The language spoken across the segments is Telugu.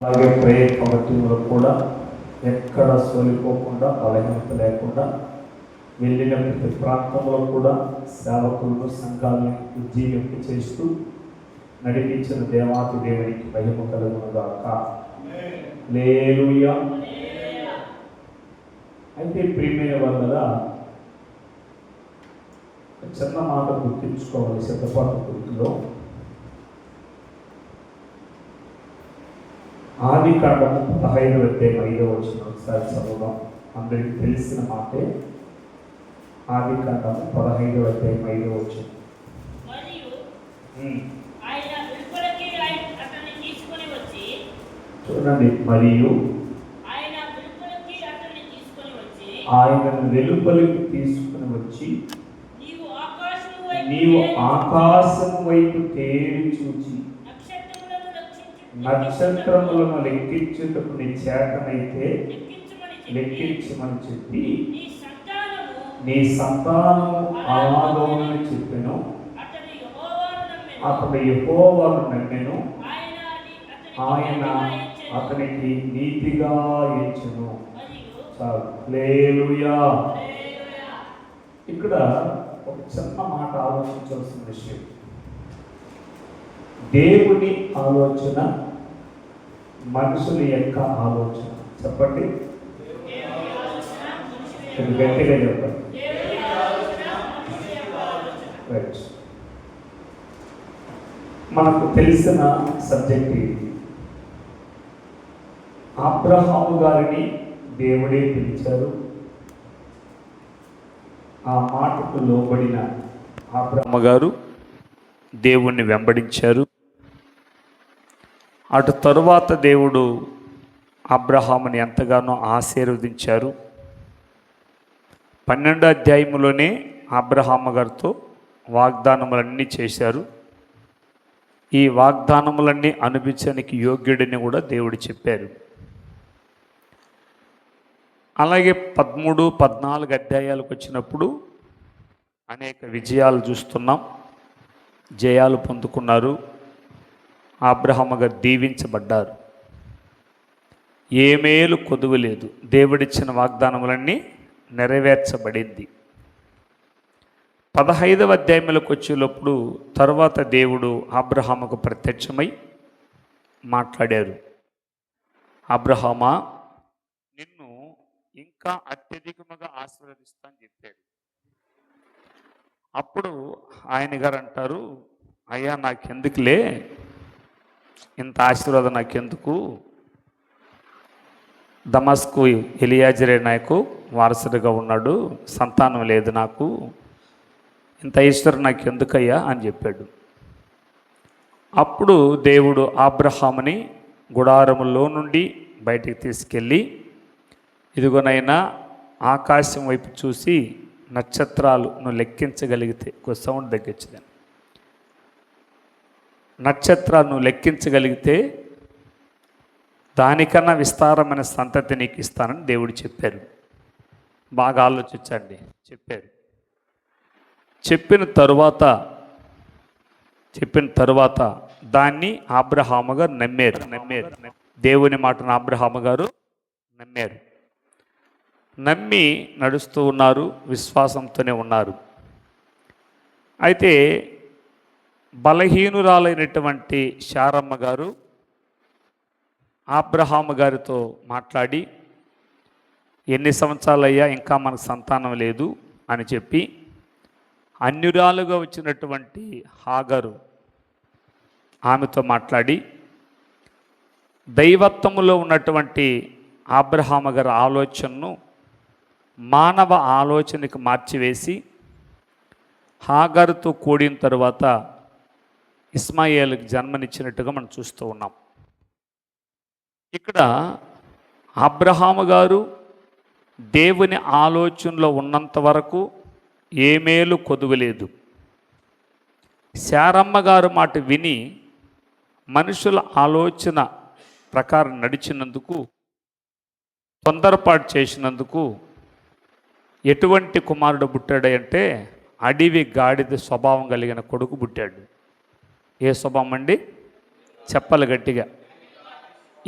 అలాగే ప్రేయర్ కమిటీలో కూడా ఎక్కడ సోలిపోకుండా బలహీనత లేకుండా వెళ్ళిన ప్రతి ప్రాంతంలో కూడా సేవకులను సంఘాలను ఉజ్జీవింపు చేస్తూ నడిపించిన దేవాతి దేవునికి మహిమ కలుగునుగాక. హల్లెలూయా. అయితే ప్రియమైన వాళ్ళ చిన్న మాట గుర్తించుకోవాలి. సిద్ధపాటు గుర్తులో ఆది కాండము 15వ అధ్యాయం 5వ వచనం ఒకసారి చదువుదాం. అందరికి తెలిసిన మాటే. ఆది కాండము 15వ అధ్యాయం 5వ వచనం. చూడండి, మరియు ఆయనను వెలుపలికి తీసుకుని వచ్చి నీవు ఆకాశం వైపు తేరి చూచి నక్షత్రములను లెక్కించుటకు నీ చేతనైతే లెక్కించమని చెప్పి నీ సంతానము అలాగోనని చెప్పెను. అతడు యెహోవాను నమ్మెను, ఆయన అతనికి నీతిగా ఎంచెను. హల్లెలూయా. ఇక్కడ ఒక చిన్న మాట ఆలోచించాల్సిన విషయం. దేవుని ఆలోచన, మనుషుల యొక్క ఆలోచన. చెప్పండి, గట్టిగా చెప్పండి. రైట్. మనకు తెలిసిన సబ్జెక్ట్ ఇది. అబ్రహాము గారిని దేవుడే పిలిచారు. ఆ మాటకు లోబడిన అబ్రహాము గారు దేవుణ్ణి వెంబడించారు. అటు తరువాత దేవుడు అబ్రహాముని ఎంతగానో ఆశీర్వదించారు. 12వ అధ్యాయంలోనే అబ్రహాము గారితో వాగ్దానములన్నీ చేశారు. ఈ వాగ్దానములన్నీ అనుభవించడానికి యోగ్యుడిని కూడా దేవుడు చెప్పారు. అలాగే 13, 14 అధ్యాయాలకు వచ్చినప్పుడు అనేక విజయాలు చూస్తున్నాం. జయాలు పొందుకున్నారు. అబ్రహాము గారు దీవించబడ్డారు. ఏ మేలు కొదువలేదు. దేవుడిచ్చిన వాగ్దానములన్నీ నెరవేర్చబడింది. 15వ అధ్యాయంలోకి వచ్చేటప్పుడు తర్వాత దేవుడు అబ్రహాముకు ప్రత్యక్షమై మాట్లాడారు. అబ్రహామా, నిన్ను ఇంకా అత్యధికముగా ఆశీర్వదిస్తానని చెప్పాడు. అప్పుడు ఆయన గారు అంటారు, అయ్యా నాకెందుకులే ఇంత ఆశీర్వాదం, నాకెందుకు? దమస్కు ఎలియాజరే నాకు వారసుడిగా ఉన్నాడు, సంతానం లేదు నాకు, ఇంత ఈశ్వరు నాకు ఎందుకయ్యా అని చెప్పాడు. అప్పుడు దేవుడు అబ్రహాముని గుడారములో నుండి బయటికి తీసుకెళ్ళి, ఇదిగోనైనా ఆకాశం వైపు చూసి నక్షత్రాలు నువ్వు లెక్కించగలిగితే, ఒక సౌండ్ తగ్గించదని, నక్షత్రాలు నువ్వు లెక్కించగలిగితే దానికన్నా విస్తారమైన సంతతి నీకు ఇస్తానని దేవుడు చెప్పారు. బాగా ఆలోచించండి. చెప్పారు. చెప్పిన తరువాత దాన్ని అబ్రహాము గారు నమ్మారు. దేవుని మాటను అబ్రహాము గారు నమ్మారు. నమ్మి నడుస్తూ ఉన్నారు, విశ్వాసంతోనే ఉన్నారు. అయితే బలహీనురాలైనటువంటి శారమ్మ గారు అబ్రహాము గారితో మాట్లాడి, ఎన్ని సంవత్సరాలయ్యా ఇంకా మనకు సంతానం లేదు అని చెప్పి, అన్యురాలుగా వచ్చినటువంటి హాగరు ఆమెతో మాట్లాడి, దైవత్వములో ఉన్నటువంటి అబ్రహాము గారి ఆలోచనను మానవ ఆలోచనకు మార్చివేసి హాగరుతో కూడిన తరువాత ఇస్మాయేలుకి జన్మనిచ్చినట్టుగా మనం చూస్తూ ఉన్నాం. ఇక్కడ అబ్రహాము గారు దేవుని ఆలోచనలో ఉన్నంత వరకు ఏ మేలు కొదువలేదు. శారమ్మ గారు మాట విని మనుషుల ఆలోచన ప్రకారం నడిచినందుకు, తొందరపాటు చేసినందుకు ఎటువంటి కుమారుడు పుట్టాడు అంటే అడవి గాడిద స్వభావం కలిగిన కొడుకు పుట్టాడు. ఏ స్వభావం అండి? చెప్పాలి గట్టిగా.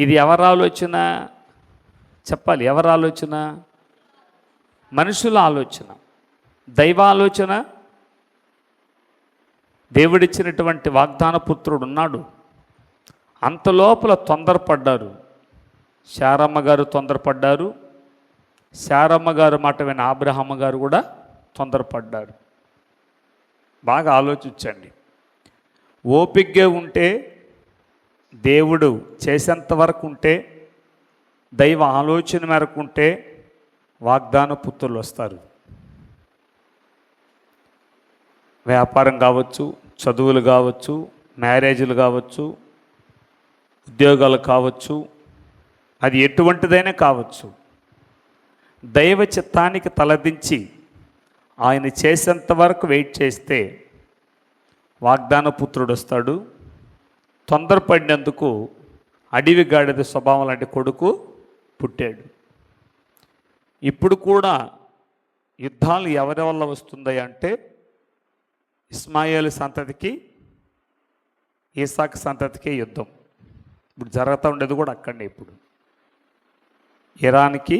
ఇది ఎవరి ఆలోచన? చెప్పాలి, ఎవరి ఆలోచన? మనుషుల ఆలోచన. దైవ ఆలోచన, దేవుడిచ్చినటువంటి వాగ్దాన పుత్రుడు ఉన్నాడు. అంతలోపల తొందరపడ్డారు. శారమ్మ గారు తొందరపడ్డారు. శారమ్మ గారు మాట విన్న అబ్రహాము గారు కూడా తొందరపడ్డారు. బాగా ఆలోచించండి. ఓపికగా ఉంటే, దేవుడు చేసేంత వరకు ఉంటే, దైవ ఆలోచన మేరకు ఉంటే వాగ్దాన పుత్రులు వస్తారు. వ్యాపారం కావచ్చు, చదువులు కావచ్చు, మ్యారేజీలు కావచ్చు, ఉద్యోగాలు కావచ్చు, అది ఎటువంటిదైనా కావచ్చు. దైవ చిత్తానికి తలదించి ఆయన చేసేంత వరకు వెయిట్ చేస్తే వాగ్దాన పుత్రుడు వస్తాడు. తొందరపడినందుకు అడవి గాడిద స్వభావం లాంటి కొడుకు పుట్టాడు. ఇప్పుడు కూడా యుద్ధాలు ఎవరి వల్ల వస్తున్నాయి అంటే, ఇస్మాయేలు సంతతికి ఈసాకు సంతతికి యుద్ధం ఇప్పుడు జరుగుతూ ఉండేది కూడా అక్కడనే. ఇప్పుడు ఇరాన్కి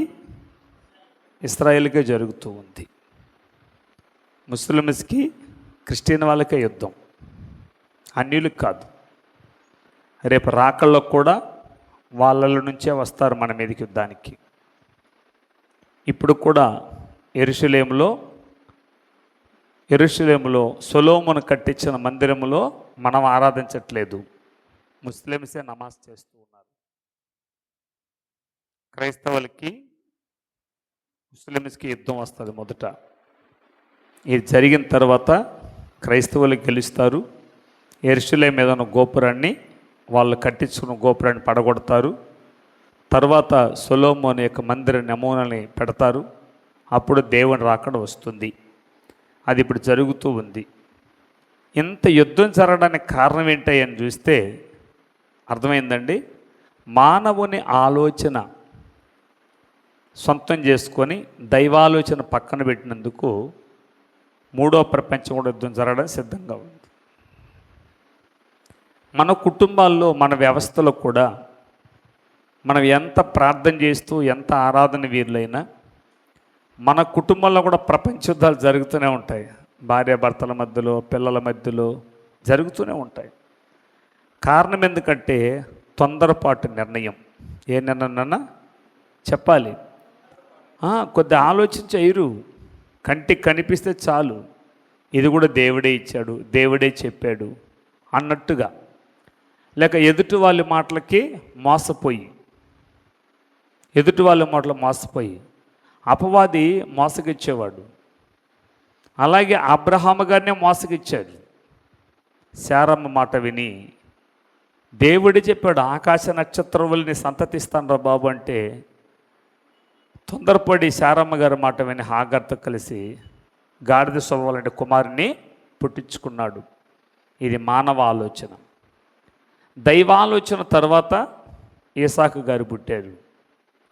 ఇస్రాయేల్కే జరుగుతూ ఉంది. ముస్లిమ్స్కి క్రిస్టియన్ వాళ్ళకే యుద్ధం, అన్యులకు కాదు. రేపు రాకల్లో కూడా వాళ్ళ నుంచే వస్తారు మన మీదకి యుద్ధానికి. ఇప్పుడు కూడా యెరూషలేములో సొలొమోను కట్టించిన మందిరములో మనం ఆరాధించట్లేదు, ముస్లిమ్సే నమాజ్ చేస్తూ ఉన్నారు. క్రైస్తవులకి ముస్లిమ్స్కి యుద్ధం వస్తుంది మొదట. ఇది జరిగిన తర్వాత క్రైస్తవులు గెలుస్తారు. యెరూషలేము మీద ఉన్న గోపురాన్ని, వాళ్ళు కట్టించుకున్న గోపురాన్ని పడగొడతారు. తర్వాత సొలొమోను యొక్క మందిర నమూనాని పెడతారు. అప్పుడు దేవుని రాకడ వస్తుంది. అది ఇప్పుడు జరుగుతూ ఉంది. ఇంత యుద్ధం జరగడానికి కారణం ఏంటని చూస్తే అర్థమైందండి. మానవుని ఆలోచన సొంతం చేసుకొని దైవాలోచన పక్కన పెట్టినందుకు మూడో ప్రపంచం కూడా యుద్ధం జరగడానికి సిద్ధంగా ఉంది. మన కుటుంబాల్లో, మన వ్యవస్థలో కూడా మనం ఎంత ప్రార్థన చేస్తూ, ఎంత ఆరాధన వీరులైనా మన కుటుంబంలో కూడా ప్రపంచ యుద్ధాలు జరుగుతూనే ఉంటాయి. భార్యాభర్తల మధ్యలో, పిల్లల మధ్యలో జరుగుతూనే ఉంటాయి. కారణం ఎందుకంటే తొందరపాటు నిర్ణయం. ఏ నిర్ణయం చెప్పాలి, కొద్ది ఆలోచించరు. కంటికి కనిపిస్తే చాలు, ఇది కూడా దేవుడే ఇచ్చాడు, దేవుడే చెప్పాడు అన్నట్టుగా. లేక ఎదుటి వాళ్ళ మాటలకి మోసపోయి అపవాది మోసగిచ్చేవాడు. అలాగే అబ్రహాము గారినే మోసగిచ్చాడు. శారమ్మ మాట విని దేవుడు చెప్పాడు, ఆకాశ నక్షత్రములని సంతతిస్తాను రా బాబు అంటే, తొందరపడి శారమ్మ గారి మాట విని హాగర్తో కలిసి గాడిద స్వభావాలంటే కుమారుని పుట్టించుకున్నాడు. ఇది మానవ ఆలోచన. దైవాలోచన తర్వాత ఈసాకు గారు పుట్టారు.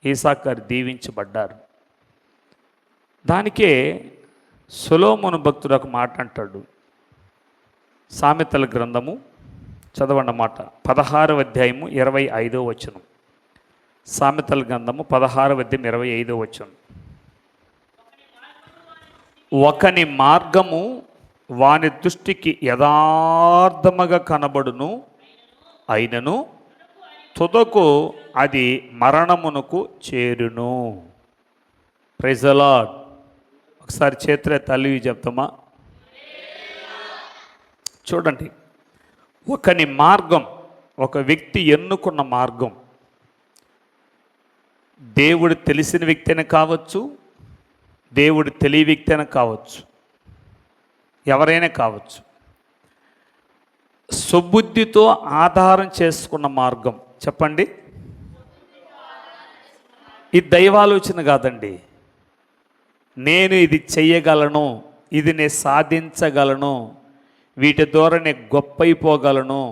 ఈసాకు గారు దీవించబడ్డారు. దానికే సొలొమోను భక్తుడు ఒక మాట అంటాడు. సామెతల గ్రంథము చదవండి మాట, 16వ అధ్యాయము 25వ వచనం. సామెతల గ్రంథము 16వ అధ్యాయం 25వ వచనం. ఒకని మార్గము వాని దృష్టికి యథార్థముగా కనబడును, అయినను తుదకు అది మరణమునకు చేరును. Praise the lord. ఒకసారి చేతులే తల్లి చెప్తామా? చూడండి, ఒకని మార్గం, ఒక వ్యక్తి ఎన్నుకున్న మార్గం, దేవుడు తెలిసిన వ్యక్తి అయినా కావచ్చు, దేవుడు తెలియ వ్యక్తి అయినా కావచ్చు, ఎవరైనా కావచ్చు. సుబుద్ధితో ఆధారం చేసుకున్న మార్గం చెప్పండి. ఇది దైవాలోచన కాదండి. నేను ఇది చెయ్యగలను, ఇది నేను సాధించగలను, వీటి ద్వారా నేను గొప్ప అయిపోగలను,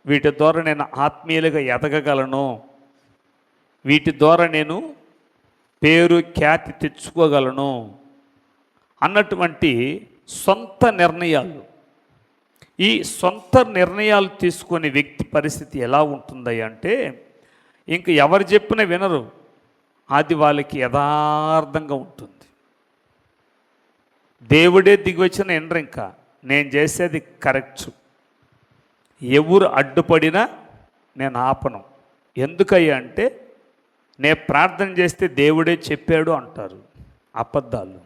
వీటి ద్వారా నేను ఆత్మీయులుగా ఎదగగలను, వీటి ద్వారా నేను పేరు ఖ్యాతి తెచ్చుకోగలను అన్నటువంటి సొంత నిర్ణయాలు. ఈ సొంత నిర్ణయాలు తీసుకునే వ్యక్తి పరిస్థితి ఎలా ఉంటుంది అంటే, ఇంక ఎవరు చెప్పినా వినరు. అది వాళ్ళకి యథార్థంగా ఉంటుంది. దేవుడే దిగి వచ్చిన వినరు. ఇంకా నేను చేసేది కరెక్ట్, ఎవరు అడ్డుపడినా నేను ఆపను. ఎందుకయ్యా అంటే నేను ప్రార్థన చేస్తే దేవుడే చెప్పాడు అంటారు. అబద్ధాలు.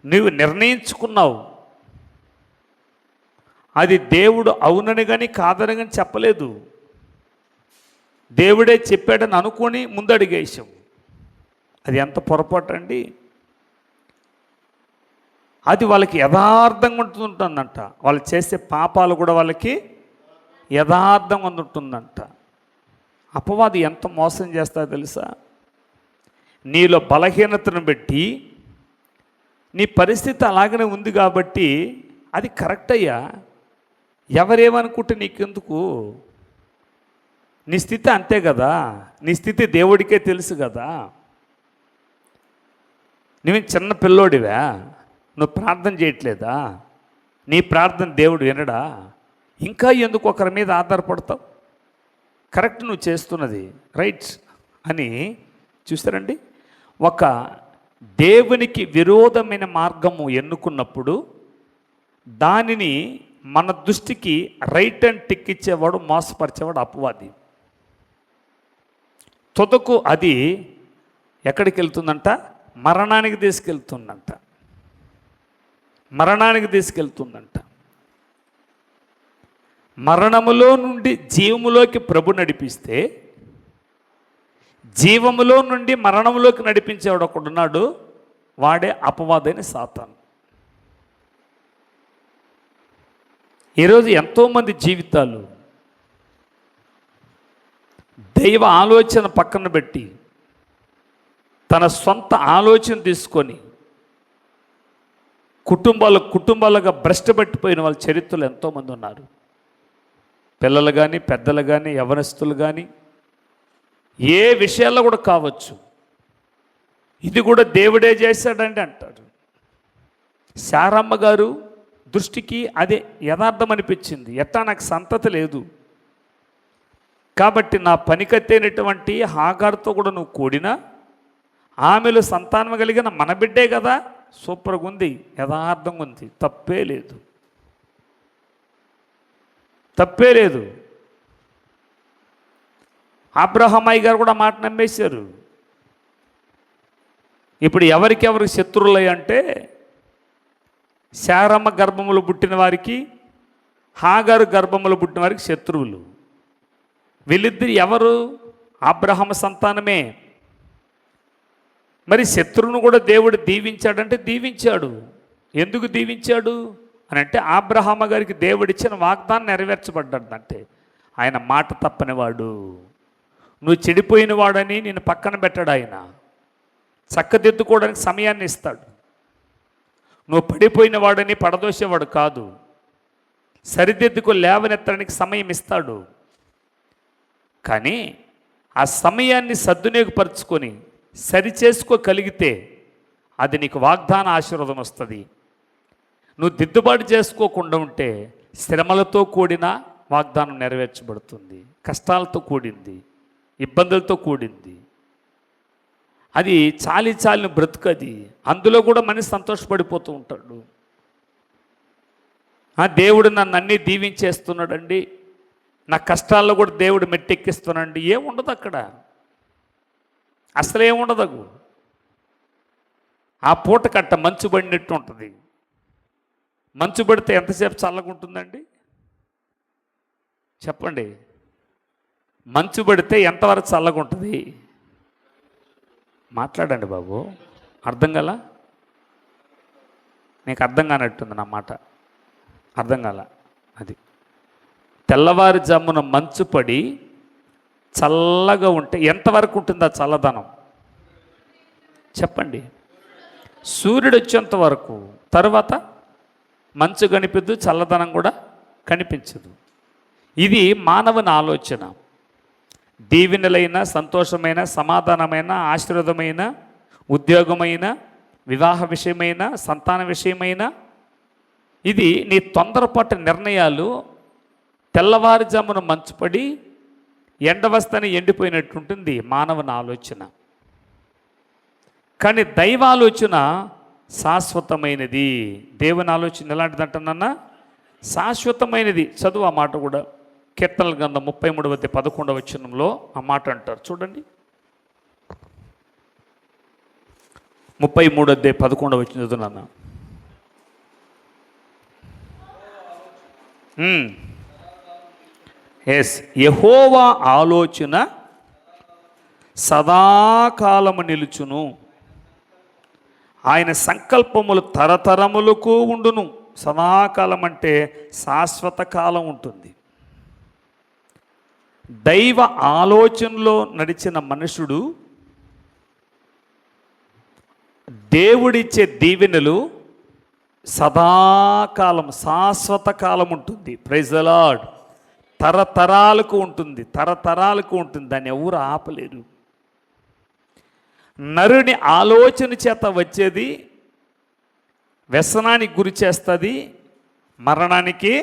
నువ్వు నిర్ణయించుకున్నావు, అది దేవుడు అవునని కానీ కాదని కానీ చెప్పలేదు. దేవుడే చెప్పాడని అనుకొని ముందడిగేసాం. అది ఎంత పొరపాటు అండి. అది వాళ్ళకి యథార్థంగా ఉంటుందంట. వాళ్ళు చేసే పాపాలు కూడా వాళ్ళకి యథార్థంగా ఉంటుందంట. అపవాది ఎంత మోసం చేస్తారో తెలుసా? నీలో బలహీనతను బట్టి నీ పరిస్థితి అలాగనే ఉంది కాబట్టి అది కరెక్ట్ అయ్యా, ఎవరేమనుకుంటే నీకెందుకు? నీ స్థితి అంతే కదా, నీ స్థితి దేవుడికే తెలుసు కదా. నువ్వు చిన్న పిల్లోడివా? నువ్వు ప్రార్థన చేయట్లేదా? నీ ప్రార్థన దేవుడు వినడా? ఇంకా ఎందుకు ఒకరి మీద ఆధారపడతావు? కరెక్ట్, నువ్వు చేస్తున్నది రైట్ అని చూస్తారండి. ఒక దేవునికి విరోధమైన మార్గము ఎన్నుకున్నప్పుడు దానిని మన దృష్టికి రైట్ అండ్ టిక్ ఇచ్చేవాడు, మోసపరిచేవాడు అపవాది. తుదకు అది ఎక్కడికి వెళ్తుందంట? మరణానికి తీసుకెళ్తుందంట. మరణానికి తీసుకెళ్తుందంట. మరణములో నుండి జీవములోకి ప్రభు నడిపిస్తే, జీవములో నుండి మరణములోకి నడిపించేవాడు ఒకడున్నాడు, వాడే అపవాదైన సాతాను. ఈరోజు ఎంతోమంది జీవితాలు దైవ ఆలోచన పక్కన పెట్టి తన సొంత ఆలోచన తీసుకొని కుటుంబాలుగా భ్రష్టపట్టిపోయిన వాళ్ళ చరిత్రలు ఎంతోమంది ఉన్నారు. పిల్లలు కానీ, పెద్దలు కానీ, యవనస్తులు కానీ, ఏ విషయాల్లో కూడా కావచ్చు. ఇది కూడా దేవుడే చేశాడండి అంటారు. శారమ్మ గారు దృష్టికి అదే యథార్థం అనిపించింది. ఎట్టా నాకు సంతతి లేదు కాబట్టి నా పనికత్తైనటువంటి హాగారుతో కూడా నువ్వు కూడినా ఆమెలో సంతానం కలిగిన మన బిడ్డే కదా, సూపర్గా ఉంది, యథార్థంగా ఉంది, తప్పే లేదు, తప్పే లేదు. అబ్రహమయ్య గారు కూడా మాట నమ్మేశారు. ఇప్పుడు ఎవరికెవరికి శత్రువులయ్య అంటే శారమ్మ గర్భములు పుట్టిన వారికి, హాగారు గర్భములు పుట్టిన వారికి శత్రువులు. వీళ్ళిద్దరు ఎవరు? అబ్రహమ సంతానమే. మరి శత్రువును కూడా దేవుడు దీవించాడంటే దీవించాడు. ఎందుకు దీవించాడు అని అంటే అబ్రహమ గారికి దేవుడిచ్చిన వాగ్దానం నెరవేర్చబడ్డాడంటే ఆయన మాట తప్పనివాడు. నువ్వు చెడిపోయిన వాడని నేను పక్కన పెట్టాడు. ఆయన చక్కదిద్దుకోవడానికి సమయాన్ని ఇస్తాడు. నువ్వు పడిపోయిన వాడని పడదోసేవాడు కాదు, సరిదిద్దుకు లేవనెత్తడానికి సమయం ఇస్తాడు. కానీ ఆ సమయాన్ని సద్వినియోగపరుచుకొని సరిచేసుకోగలిగితే అది నీకు వాగ్దాన ఆశీర్వాదం వస్తుంది. నువ్వు దిద్దుబాటు చేసుకోకుండా ఉంటే శ్రమలతో కూడిన వాగ్దానం నెరవేర్చబడుతుంది, కష్టాలతో కూడింది, ఇబ్బందులతో కూడింది. అది చాలిన బ్రతుకది. అందులో కూడా మనిషి సంతోషపడిపోతూ ఉంటాడు. దేవుడు నన్ను అన్నీ దీవించేస్తున్నాడండి, నా కష్టాల్లో కూడా దేవుడు మెట్టెక్కిస్తున్నాడండి. ఏముండదు అక్కడ, అసలు ఏముండదు. ఆ పూట కట్ట మంచు పడినట్టు ఉంటుంది. మంచు పడితే ఎంతసేపు చల్లగా ఉంటుందండి చెప్పండి? మంచు పడితే ఎంతవరకు చల్లగా ఉంటుంది? మాట్లాడండి బాబు, అర్థం కాల? నీకు అర్థం కానట్టుంది నా మాట, అర్థం కాల. అది తెల్లవారుజామున మంచు పడి చల్లగా ఉంటే ఎంతవరకు ఉంటుంది ఆ చల్లదనం చెప్పండి? సూర్యుడు వచ్చేంత వరకు. తర్వాత మంచు కనిపిద్దు, చల్లదనం కూడా కనిపించదు. ఇది మానవుని ఆలోచన. దీవెనలైన, సంతోషమైన, సమాధానమైన, ఆశీర్వాదమైన, ఉద్యోగమైన, వివాహ విషయమైన, సంతాన విషయమైన, ఇది నీ తొందరపాటు నిర్ణయాలు తెల్లవారుజామున మంచుపడి ఎండ వస్తేనే ఎండిపోయినట్టు ఉంటుంది మానవుని ఆలోచన. కానీ దైవ ఆలోచన శాశ్వతమైనది. దేవుని ఆలోచన ఎలాంటిదంటున్నా? శాశ్వతమైనది. చదువు ఆ మాట కూడా. కీర్తనల గ్రంథం 33:11 ఆ మాట అంటారు చూడండి. 33:11 చదువునన్నా. ఎస్, యెహోవా ఆలోచన సదాకాలము నిలుచును, ఆయన సంకల్పములు తరతరములకు ఉండును. సదాకాలం అంటే శాశ్వత కాలం ఉంటుంది. దైవ ఆలోచనలో నడిచిన మనుషుడు దేవుడిచ్చే దీవెనలు సదాకాలం, శాశ్వత కాలం ఉంటుంది. Praise the Lord. తరతరాలకు ఉంటుంది, తరతరాలకు ఉంటుంది. దాన్ని ఎవరు ఆపలేరు. నరుని ఆలోచన చేత వచ్చేది వ్యసనానికి గురి చేస్తుంది, మరణానికి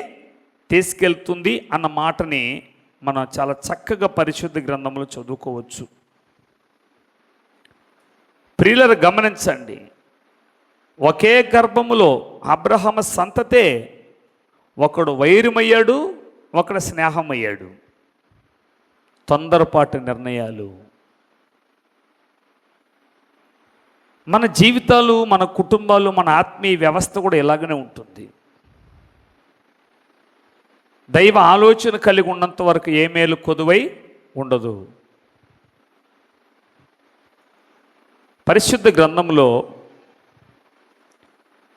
తీసుకెళ్తుంది అన్న మాటని మనం చాలా చక్కగా పరిశుద్ధ గ్రంథంలో చదువుకోవచ్చు. ప్రియులను గమనించండి, ఒకే గర్భములో అబ్రహాము సంతతే ఒకడు వైరమయ్యాడు, ఒకడు స్నేహమయ్యాడు. తొందరపాటు నిర్ణయాలు. మన జీవితాలు, మన కుటుంబాలు, మన ఆత్మీయ వ్యవస్థ కూడా ఇలాగనే ఉంటుంది. దైవ ఆలోచన కలిగి ఉన్నంత వరకు ఏ మేలు కొదువై ఉండదు. పరిశుద్ధ గ్రంథంలో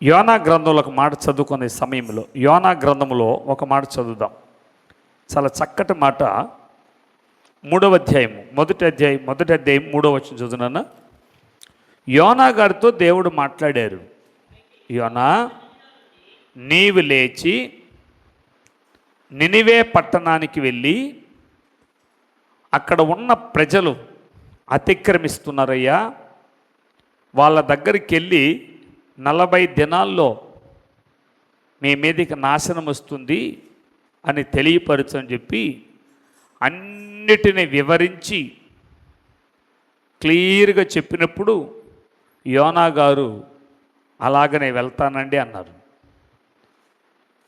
యోనా గ్రంథంలో ఒక మాట చదువుకునే సమయంలో, యోనా గ్రంథంలో ఒక మాట చదువుదాం. చాలా చక్కటి మాట. 3వ అధ్యాయం, మొదటి అధ్యాయం 3వ వచనం చదువునా. యోనా గారితో దేవుడు మాట్లాడారు. యోనా, నీవు లేచి నినివే పట్టణానికి వెళ్ళి అక్కడ ఉన్న ప్రజలు అతిక్రమిస్తున్నారయ్యా, వాళ్ళ దగ్గరికి వెళ్ళి 40 దినాల్లో మీ మీదకి నాశనం వస్తుంది అని తెలియపరచని చెప్పి అన్నిటిని వివరించి క్లియర్గా చెప్పినప్పుడు యోనా గారు అలాగనే వెళ్తానండి అన్నారు.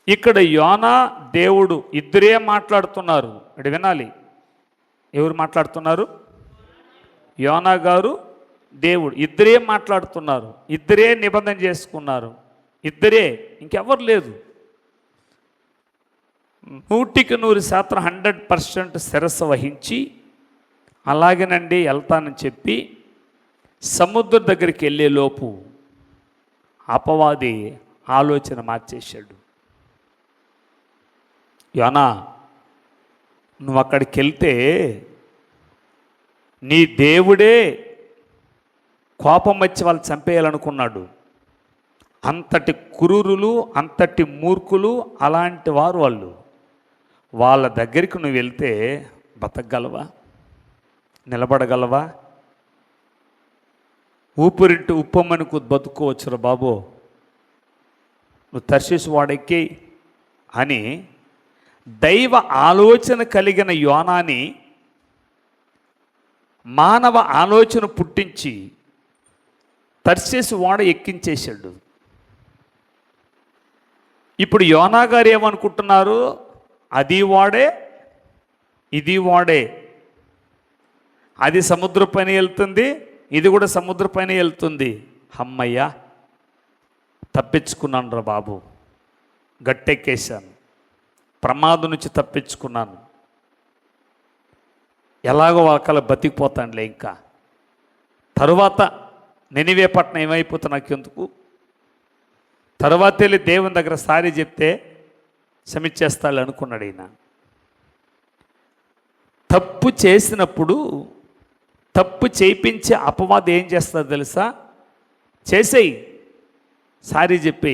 ఇక్కడ యోనా దేవుడు ఇద్దరే మాట్లాడుతున్నారు. అంటే వినాలి, ఎవరు మాట్లాడుతున్నారు? యోనా గారు దేవుడు ఇద్దరే మాట్లాడుతున్నారు. ఇద్దరే నిబంధన చేసుకున్నారు. ఇద్దరే, ఇంకెవరు లేదు. 100% 100% శిరస్సు వహించి అలాగేనండి వెళ్తానని చెప్పి సముద్రం దగ్గరికి వెళ్ళే లోపు అపవాది ఆలోచన మార్చేశాడు. యోనా, నువ్వు అక్కడికి వెళ్తే నీ దేవుడే కోపం వచ్చి వాళ్ళు చంపేయాలనుకున్నాడు. అంతటి క్రూరులు, అంతటి మూర్ఖులు, అలాంటి వారు వాళ్ళు. వాళ్ళ దగ్గరికి నువ్వు వెళ్తే బతకగలవా? నిలబడగలవా? ఊపిరింటి ఉప్పమ్మనికి బతుకోవచ్చురా బాబో, నువ్వు తర్షీసు వాడెక్కి అని దైవ ఆలోచన కలిగిన యోనాని మానవ ఆలోచన పుట్టించి తర్షీసు వాడ ఎక్కించేశాడు. ఇప్పుడు యోనా గారు ఏమనుకుంటున్నారు? అది వాడే, ఇది వాడే. అది సముద్ర పైన వెళ్తుంది, ఇది కూడా సముద్ర పైన వెళ్తుంది. అమ్మయ్యా, తప్పించుకున్నాను రా బాబు, గట్టెక్కేశాను, ప్రమాదం నుంచి తప్పించుకున్నాను, ఎలాగో వాళ్ళ బతికిపోతానులే. ఇంకా తరువాత నినివే పట్టణం ఏమైపోతా నాకెందుకు, తర్వాత వెళ్ళి దేవుని దగ్గర సారీ చెప్తే క్షమించేస్తాడు అనుకున్నాడు ఈయన. తప్పు చేసినప్పుడు తప్పు చేయించే అపవాదం ఏం చేస్తుందో తెలుసా? చేసేయి, సారీ చెప్పి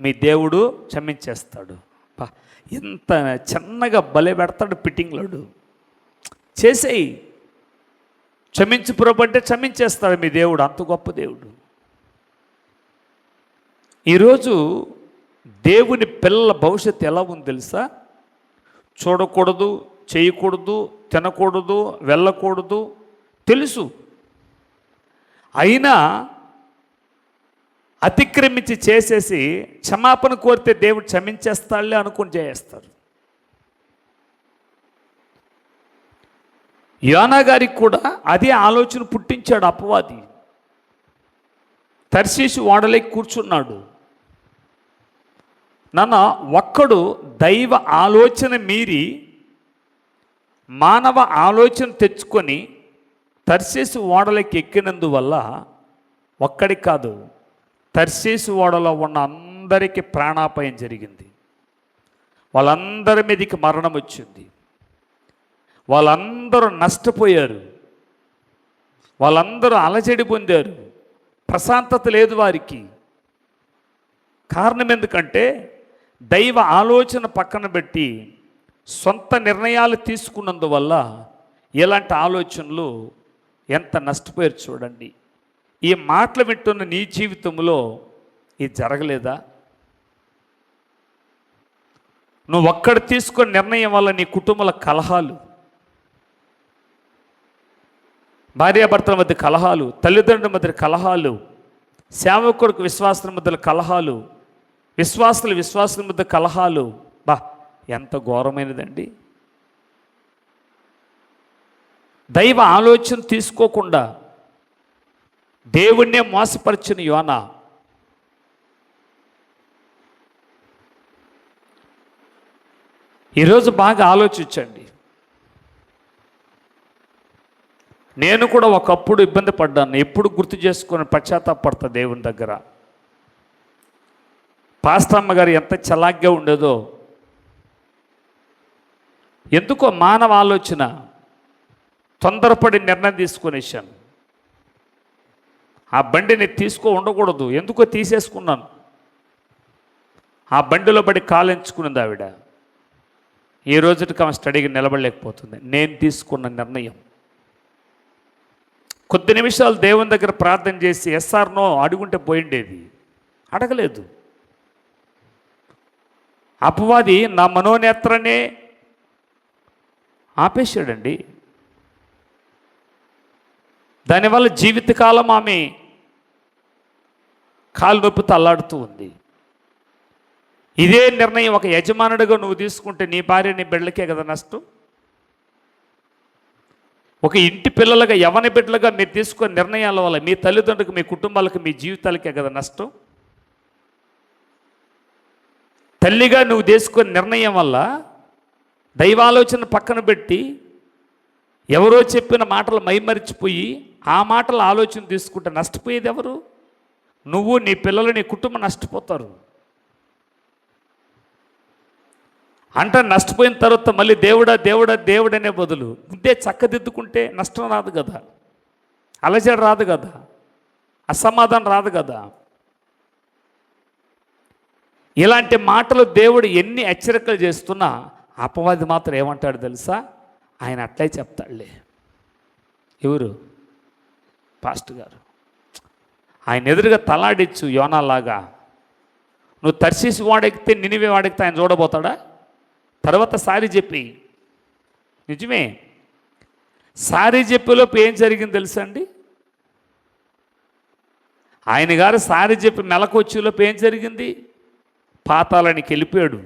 మీ దేవుడు క్షమించేస్తాడు. ఎంత చిన్నగా బలే పెడతాడు పిట్టింగ్లాడు. చేసేయి, క్షమించు ప్రభు అంటే క్షమించేస్తాడు మీ దేవుడు. అంత గొప్ప దేవుడు. ఈరోజు దేవుని పిల్లల భవిష్యత్తు ఎలా ఉంది తెలుసా? చూడకూడదు, చేయకూడదు, తినకూడదు, వెళ్ళకూడదు తెలుసు. అయినా అతిక్రమించి చేసేసి క్షమాపణ కోరితే దేవుడు క్షమించేస్తాడులే అనుకుని చేస్తారు. యోనా గారికి కూడా అదే ఆలోచన పుట్టించాడు అపవాది. తర్షీషు ఓడలేకి కూర్చున్నాడు. నాన్న, ఒక్కడు దైవ ఆలోచన మీరి మానవ ఆలోచన తెచ్చుకొని తర్షీషు ఓడలేకి ఎక్కినందువల్ల ఒక్కడికి కాదు, తర్షీషు ఓడలో ఉన్న అందరికీ ప్రాణాపాయం జరిగింది. వాళ్ళందరి మీదకి మరణం వచ్చింది. వాళ్ళందరూ నష్టపోయారు. వాళ్ళందరూ అలజడి పొందారు. ప్రశాంతత లేదు వారికి. కారణం ఎందుకంటే దైవ ఆలోచన పక్కన పెట్టి సొంత నిర్ణయాలు తీసుకున్నందువల్ల ఇలాంటి ఆలోచనలు ఎంత నష్టపోయారు చూడండి. ఈ మాటలు వింటున్న నీ జీవితంలో ఇది జరగలేదా? నువ్వు ఒక్కడ తీసుకున్న నిర్ణయం వల్ల నీ కుటుంబాల కలహాలు, భార్యాభర్తల మధ్య కలహాలు, తల్లిదండ్రుల మధ్య కలహాలు, సేవకుడికి విశ్వాసుల మధ్య కలహాలు, విశ్వాసుల మధ్య కలహాలు, ఎంత ఘోరమైనదండి. దైవ ఆలోచన తీసుకోకుండా దేవుణ్ణే మోసపరిచిన యోనా ఈరోజు బాగా ఆలోచించండి. నేను కూడా ఒకప్పుడు ఇబ్బంది పడ్డాను. ఎప్పుడు గుర్తు చేసుకొని పశ్చాత్తాపడతా దేవుని దగ్గర. పాస్టమ్మ గారు ఎంత చలాగ్గా ఉండేదో. ఎందుకో మానవ ఆలోచన తొందరపడి నిర్ణయం తీసుకునేసాను. ఆ బండిని ఉండకూడదు, ఎందుకో తీసేసుకున్నాను. ఆ బండిలో పడి కాలెంచుకున్నది ఆవిడ. ఈ రోజుకి ఆమె స్టడీకి నిలబడలేకపోతుంది. నేను తీసుకున్న నిర్ణయం. కొద్ది నిమిషాలు దేవుని దగ్గర ప్రార్థన చేసి ఎస్ఆర్నో అడుగుంటే పోయిండేది. అడగలేదు. అపవాది నా మనోనేత్రనే ఆపేశాడండి. దానివల్ల జీవితకాలం ఆమె కాలు నొప్పితో అల్లాడుతూ ఉంది. ఇదే నిర్ణయం ఒక యజమానుడిగా నువ్వు తీసుకుంటే నీ భార్య నీ బిడ్డలకే కదా నష్టం. ఒక ఇంటి పిల్లలుగా యవన బిడ్డలుగా మీరు తీసుకునే నిర్ణయాల వల్ల మీ తల్లిదండ్రులకు, మీ కుటుంబాలకు, మీ జీవితాలకే కదా నష్టం. తల్లిగా నువ్వు తీసుకునే నిర్ణయం వల్ల దైవాలోచన పక్కన పెట్టి ఎవరో చెప్పిన మాటలు మైమరిచిపోయి ఆ మాటల ఆలోచన తీసుకుంటే నష్టపోయేది ఎవరు? నువ్వు, నీ పిల్లలు, నీ కుటుంబం నష్టపోతారు. అంటే నష్టపోయిన తర్వాత మళ్ళీ దేవుడనే బదులు ముందే చక్కదిద్దుకుంటే నష్టం రాదు కదా, అలజడి రాదు కదా, అసమాధానం రాదు కదా. ఇలాంటి మాటలు దేవుడు ఎన్ని హెచ్చరికలు చేస్తున్నా అపవాది మాత్రం ఏమంటాడు తెలుసా? ఆయన అట్లే చెప్తాడులే. ఎవరు? పాస్టర్ గారు. ఆయన ఎదురుగా తలాడిచ్చు యోనాలాగా. నువ్వు తర్షీషు వాడెక్కితే నినివే వాడెక్కితే ఆయన చూడబోతాడా? తర్వాత సారీ చెప్పి, నిజమే, సారీ చెప్పేలోపు ఏం జరిగింది తెలుసా అండి? ఆయన గారు సారీ చెప్పి మెలకు వచ్చేలోపు ఏం జరిగింది? పాతాళానికి వెళ్ళిపోయాడు.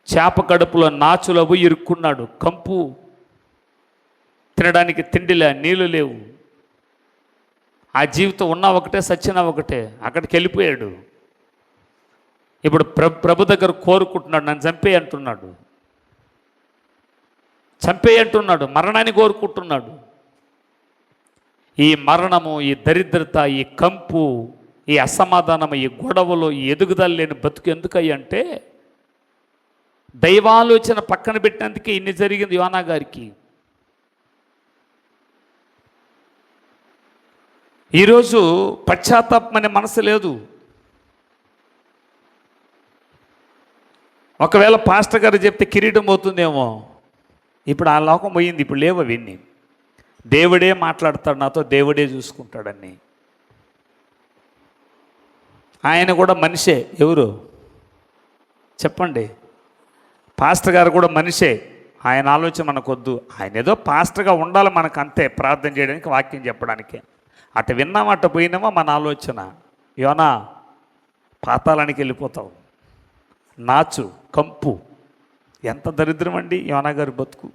చేప కడుపులో నాచులవు ఇరుక్కున్నాడు. కంపు, తినడానికి తిండిలే, నీళ్ళు లేవు. ఆ జీవితం ఉన్నా ఒకటే, సచ్చినా ఒకటే. అక్కడికి వెళ్ళిపోయాడు. ఇప్పుడు ప్రభు దగ్గర కోరుకుంటున్నాడు, నన్ను చంపేయి అంటున్నాడు. చంపేయి అంటున్నాడు, మరణాన్ని కోరుకుంటున్నాడు. ఈ మరణము, ఈ దరిద్రత, ఈ కంపు, ఈ అసమాధానము, ఈ గొడవలు, ఈ ఎదుగుదల లేని బతుకు ఎందుకయ్యి అంటే దైవాలోచన పక్కన పెట్టినందుకే ఇన్ని జరిగింది యోనా గారికి. ఈరోజు పశ్చాత్తాపం అనే మనసు లేదు. ఒకవేళ పాస్టర్ గారు చెప్తే కిరీటం పోతుందేమో. ఇప్పుడు ఆ లోకం పోయింది. ఇప్పుడు లేవు అవన్నీ. దేవుడే మాట్లాడతాడు నాతో, దేవుడే చూసుకుంటాడని. ఆయన కూడా మనిషే. ఎవరు చెప్పండి? పాస్టర్ గారు కూడా మనిషే, ఆయన ఆలోచన మనకొద్దు. ఆయన ఏదో పాస్టర్గా ఉండాలి మనకు, అంతే, ప్రార్థన చేయడానికి, వాక్యం చెప్పడానికి. అటు విన్నామా అటు పోయినామా మన ఆలోచన. యోనా, పాతాళానికి వెళ్ళిపోతావు, నాచు, కంపు. ఎంత దరిద్రం అండి యోనా గారి బతుకు.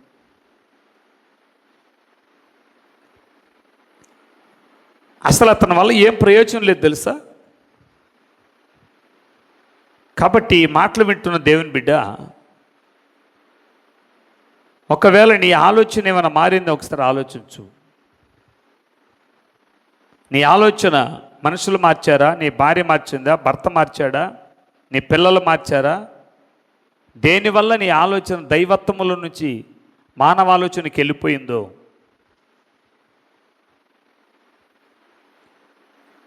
అసలు అతని వల్ల ఏం ప్రయోజనం లేదు తెలుసా. కాబట్టి ఈ మాటలు వింటున్న దేవుని బిడ్డ, ఒకవేళ నీ ఆలోచన ఏమైనా మారిందో ఒకసారి ఆలోచించు. నీ ఆలోచన మనుషులు మార్చారా? నీ భార్య మార్చిందా? భర్త మార్చాడా? నీ పిల్లలు మార్చారా? దేనివల్ల నీ ఆలోచన దైవత్వముల నుంచి మానవ ఆలోచనకి వెళ్ళిపోయిందో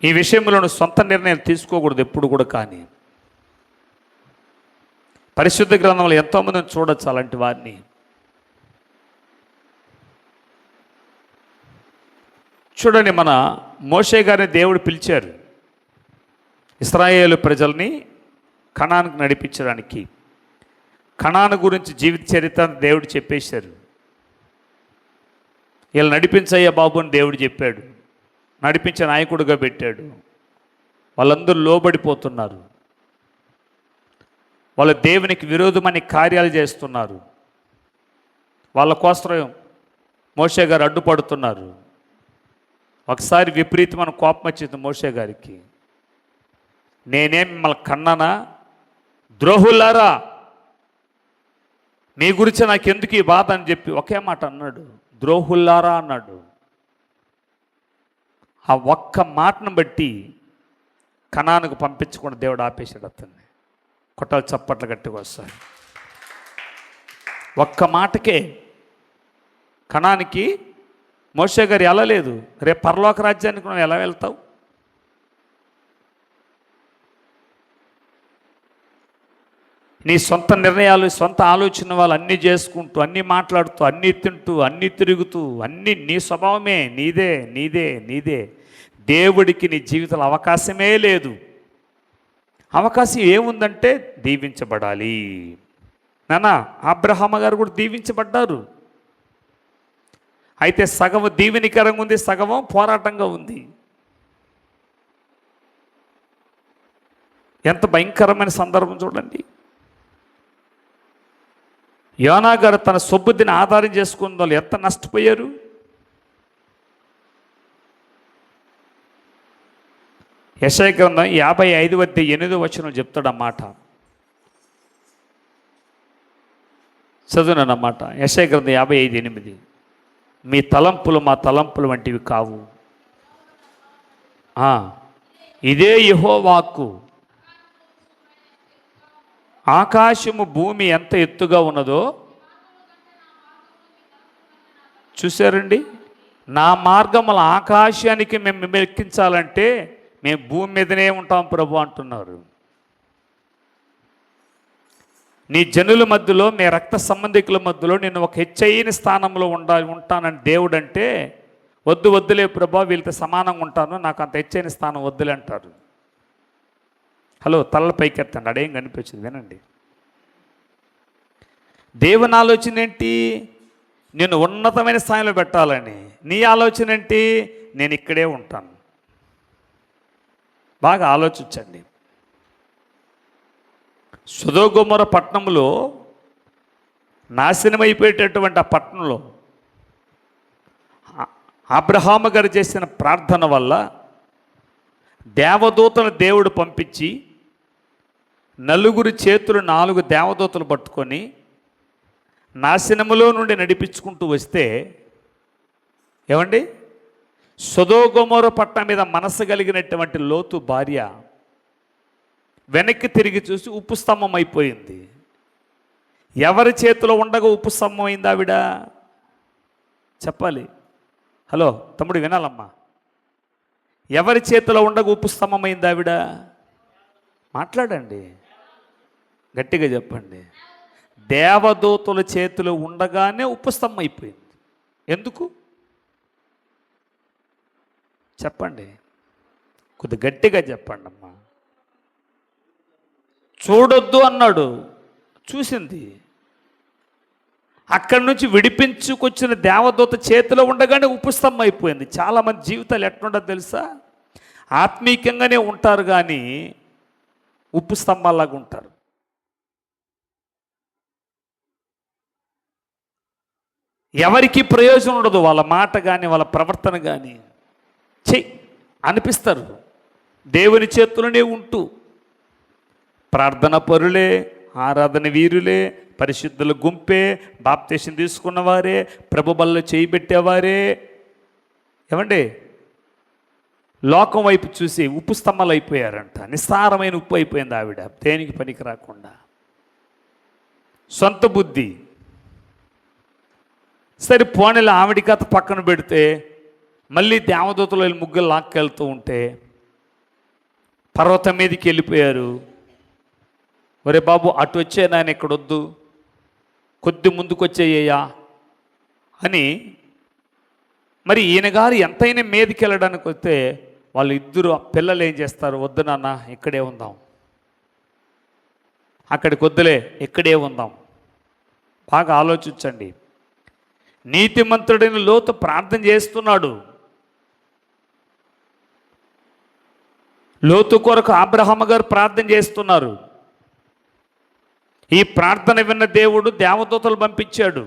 ఈ విషయంలో సొంత నిర్ణయాలు తీసుకోకూడదు ఎప్పుడు కూడా. కానీ పరిశుద్ధ గ్రంథంలో ఎంతోమందిని చూడొచ్చు అలాంటి వారిని. చూడండి, మన మోషే గారిని దేవుడు పిలిచారు ఇశ్రాయేలు ప్రజల్ని కనానుకు నడిపించడానికి. కనాను గురించి జీవిత చరిత్ర దేవుడు చెప్పేశారు. వీళ్ళు నడిపించయ్యా బాబు అని దేవుడు చెప్పాడు. నడిపించే నాయకుడిగా పెట్టాడు. వాళ్ళందరూ లోబడిపోతున్నారు. వాళ్ళు దేవునికి విరోధమని కార్యాలు చేస్తున్నారు. వాళ్ళ కోసం మోషే గారు అడ్డుపడుతున్నారు. ఒకసారి విపరీతమైన కోపం వచ్చింది మోషే గారికి. నేనేం మిమ్మల్ని కన్నానా? ద్రోహులారా, మీ గురించి నాకెందుకు ఈ బాధ అని చెప్పి ఒకే మాట అన్నాడు, ద్రోహులారా అన్నాడు. ఆ ఒక్క మాటను బట్టి కనానుకు పంపించకుండా దేవుడు ఆపేశాడు అతన్ని. కొట్టాలి చప్పట్లు గట్టిగా వస్తారు. ఒక్క మాటకే కనానికి మోషే గారు వెళ్ళలేదు. రేపు పరలోక రాజ్యానికి నువ్వు ఎలా వెళ్తావు? నీ సొంత నిర్ణయాలు, సొంత ఆలోచన వాళ్ళు అన్నీ చేసుకుంటూ, అన్నీ మాట్లాడుతూ, అన్నీ తింటూ, అన్నీ తిరుగుతూ, అన్నీ నీ స్వభావమే, నీదే నీదే నీదే. దేవుడికి నీ జీవితంలో అవకాశమే లేదు. అవకాశం ఏముందంటే దీవించబడాలి. నానా అబ్రహాము గారు కూడా దీవించబడ్డారు. అయితే సగం దీవెనికరంగా ఉంది, సగం పోరాటంగా ఉంది. ఎంత భయంకరమైన సందర్భం చూడండి. యోనా గారు తన సొబ్బుద్దిని ఆధారం చేసుకున్న వాళ్ళు ఎంత నష్టపోయారు. యెషయా గ్రంథం 55:8 చెప్తాడన్నమాట. చదువునన్నమాట. యెషయా గ్రంథం 55:8. మీ తలంపులు మా తలంపులు వంటివి కావు. ఇదే యెహోవా వాక్కు. ఆకాశము భూమి ఎంత ఎత్తుగా ఉన్నదో చూశారండి. నా మార్గముల ఆకాశానికి మేము ఎక్కించాలంటే మేము భూమి మీదనే ఉంటాం ప్రభు అంటున్నారు. నీ జనుల మధ్యలో, మీ రక్త సంబంధికుల మధ్యలో నేను ఒక హెచ్చైన స్థానంలో ఉంటానని దేవుడు అంటే, వద్దులే ప్రభు, వీళ్ళతో సమానంగా ఉంటాను, నాకు అంత హెచ్చైన స్థానం వద్దులే అంటారు. హలో, తలల పైకెత్తండి, అడేం కనిపించింది వినండి. దేవుని ఆలోచన ఏంటి? నేను ఉన్నతమైన స్థాయిలో పెట్టాలని. నీ ఆలోచన ఏంటి? నేను ఇక్కడే ఉంటాను. బాగా ఆలోచించండి. సొదొమ గొమొర్రా పట్టణంలో నాశనమైపోయేటటువంటి ఆ పట్టణంలో అబ్రహాము గారు చేసిన ప్రార్థన వల్ల దేవదూతను దేవుడు పంపించి, నలుగురు చేతులు 4 దేవదూతలు పట్టుకొని నాశనములో నుండి నడిపించుకుంటూ వస్తే, ఏమండి, సొదొమ గొమొర్రా పట్టణం మీద మనసు కలిగినటువంటి లోతు భార్య వెనక్కి తిరిగి చూసి ఉప్పు స్తంభం అయిపోయింది. ఎవరి చేతిలో ఉండగా ఉప్పు స్తంభం అయింది ఆవిడ? చెప్పాలి. హలో తమ్ముడు, వినాలమ్మా. ఎవరి చేతిలో ఉండగా ఉప్పు స్తంభం అయింది ఆవిడ? మాట్లాడండి, గట్టిగా చెప్పండి. దేవదూతల చేతిలో ఉండగానే ఉప్పు స్తంభం అయిపోయింది. ఎందుకు చెప్పండి, కొద్ది గట్టిగా చెప్పండి అమ్మా. చూడొద్దు అన్నాడు, చూసింది. అక్కడి నుంచి విడిపించుకొచ్చిన దేవదూత చేతిలో ఉండగానే ఉపస్తంభం అయిపోయింది. చాలామంది జీవితాలు ఎట్లుండదో తెలుసా? ఆత్మీయంగానే ఉంటారు కానీ ఉప్పు స్తంభాలాగా ఉంటారు. ఎవరికి ప్రయోజనం ఉండదు వాళ్ళ మాట కానీ వాళ్ళ ప్రవర్తన కానీ. అనిపిస్తారు దేవుని చేతులనే ఉంటూ. ప్రార్థన పరులే, ఆరాధన వీరులే, పరిశుద్ధుల గుంపే, బాప్తీసం తీసుకున్నవారే, ప్రభు బల్లో చేయి పెట్టేవారే. ఏమండి, లోకం వైపు చూసి ఉప్పు స్తంభాలు అయిపోయారంట. నిస్సారమైన ఉప్పు అయిపోయింది ఆవిడ, దేనికి పనికి రాకుండా. సొంత బుద్ధి. సరే పోనీలు ఆవిడ కథ పక్కన పెడితే, మళ్ళీ దేవదూతలు ముగ్గురు లాక్కెళ్తూ ఉంటే పర్వతం మీదకి వెళ్ళిపోయారు. ఒరే బాబు అటు వచ్చే నాయన, ఇక్కడ వద్దు, కొద్ది ముందుకు వచ్చేయ్యా అని. మరి ఈయన గారు ఎంతైనా మీదకి వెళ్ళడానికి వస్తే వాళ్ళు ఇద్దరు పిల్లలు ఏం చేస్తారు? వద్దు నాన్న, ఇక్కడే ఉందాం, అక్కడికి వద్దులే, ఇక్కడే ఉందాం. బాగా ఆలోచించండి. నీతిమంతుడైన లోతు ప్రార్థన చేస్తున్నాడు. లోతు కొరకు అబ్రహాము గారు ప్రార్థన చేస్తున్నారు. ఈ ప్రార్థన విన్న దేవుడు దేవదూతలు పంపించాడు.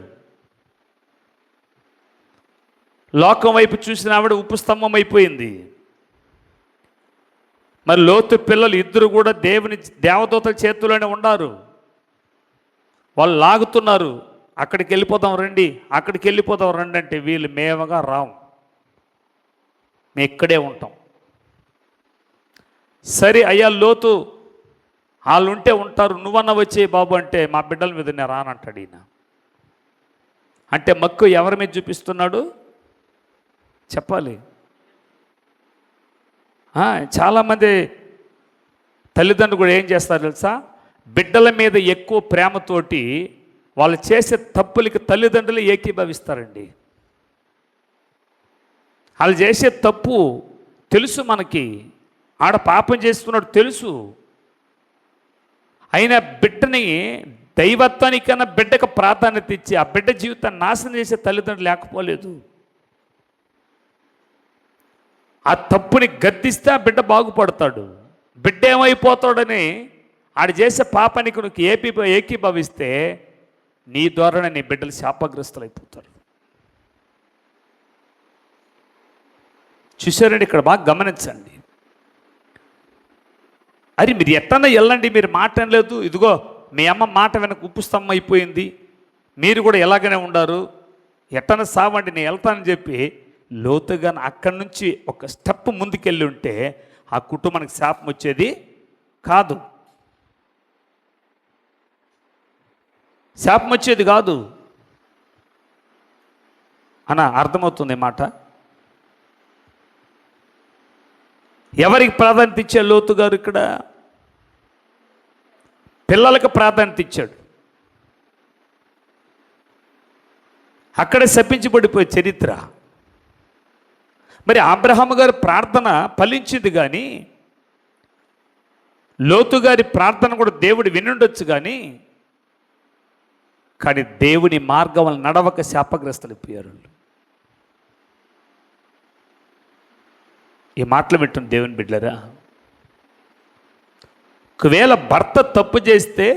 లోకం వైపు చూసిన ఆవిడ ఉప్పు స్తంభం అయిపోయింది. మరి లోతు పిల్లలు ఇద్దరు కూడా దేవదూతల చేతుల్లోనే ఉన్నారు. వాళ్ళు లాగుతున్నారు, అక్కడికి వెళ్ళిపోదాం రండి, అక్కడికి వెళ్ళిపోదాం రండి అంటే వీళ్ళు మేమగా రాం, మేము ఇక్కడే ఉంటాం. సరే అయ్యా లోతు, వాళ్ళు ఉంటే ఉంటారు, నువ్వన్నా వచ్చే బాబు అంటే మా బిడ్డల మీద నేను రానంటాడు ఈయన. అంటే మక్కు ఎవరి మీద చూపిస్తున్నాడు చెప్పాలి. చాలామంది తల్లిదండ్రులు కూడా ఏం చేస్తారు తెలుసా? బిడ్డల మీద ఎక్కువ ప్రేమతోటి వాళ్ళు చేసే తప్పులకి తల్లిదండ్రులు ఏకీభవిస్తారండి. వాళ్ళు చేసే తప్పు తెలుసు మనకి, ఆడ పాపం చేస్తున్నాడు తెలుసు, అయినా బిడ్డని దైవత్వానికన్నా బిడ్డకు ప్రాధాన్యత ఇచ్చి ఆ బిడ్డ జీవితాన్ని నాశనం చేసే తల్లిదండ్రులు లేకపోలేదు. ఆ తప్పుని గద్దిస్తే ఆ బిడ్డ బాగుపడతాడు. బిడ్డ ఏమైపోతాడని ఆడు చేసే పాపానికి నువ్వు ఏకీభవిస్తే నీ ద్వారానే నీ బిడ్డలు శాపగ్రస్తులు అయిపోతారు. చూశారండి, ఇక్కడ బాగా గమనించండి. అరే మీరు ఎట్టన్నా వెళ్ళండి, మీరు మాట అనలేదు, ఇదిగో మీ అమ్మ మాట వెనక ఉప్పు స్తంభం అయిపోయింది, మీరు కూడా ఎలాగనే ఉండారు, ఎట్టన్నా సావండి నేను వెళ్తానని చెప్పి లోతుగా అక్కడి నుంచి ఒక స్టెప్ ముందుకెళ్ళి ఉంటే ఆ కుటుంబానికి శాపం వచ్చేది కాదు, శాపం వచ్చేది కాదు అన్న. అర్థమవుతుంది మాట. ఎవరికి ప్రాధాన్యత ఇచ్చాడు లోతు గారు? ఇక్కడ పిల్లలకు ప్రాధాన్యత ఇచ్చాడు. అక్కడే శపించబడిపోయే చరిత్ర. మరి అబ్రహాము గారి ప్రార్థన ఫలించింది, కానీ లోతు గారి ప్రార్థన కూడా దేవుడు వినుండొచ్చు, కానీ దేవుని మార్గం నడవక శాపగ్రస్తులు అయిపోయారు. ఈ మాటలు వింటున్న దేవుని బిడ్డలారా, ఒకవేళ భర్త తప్పు చేస్తే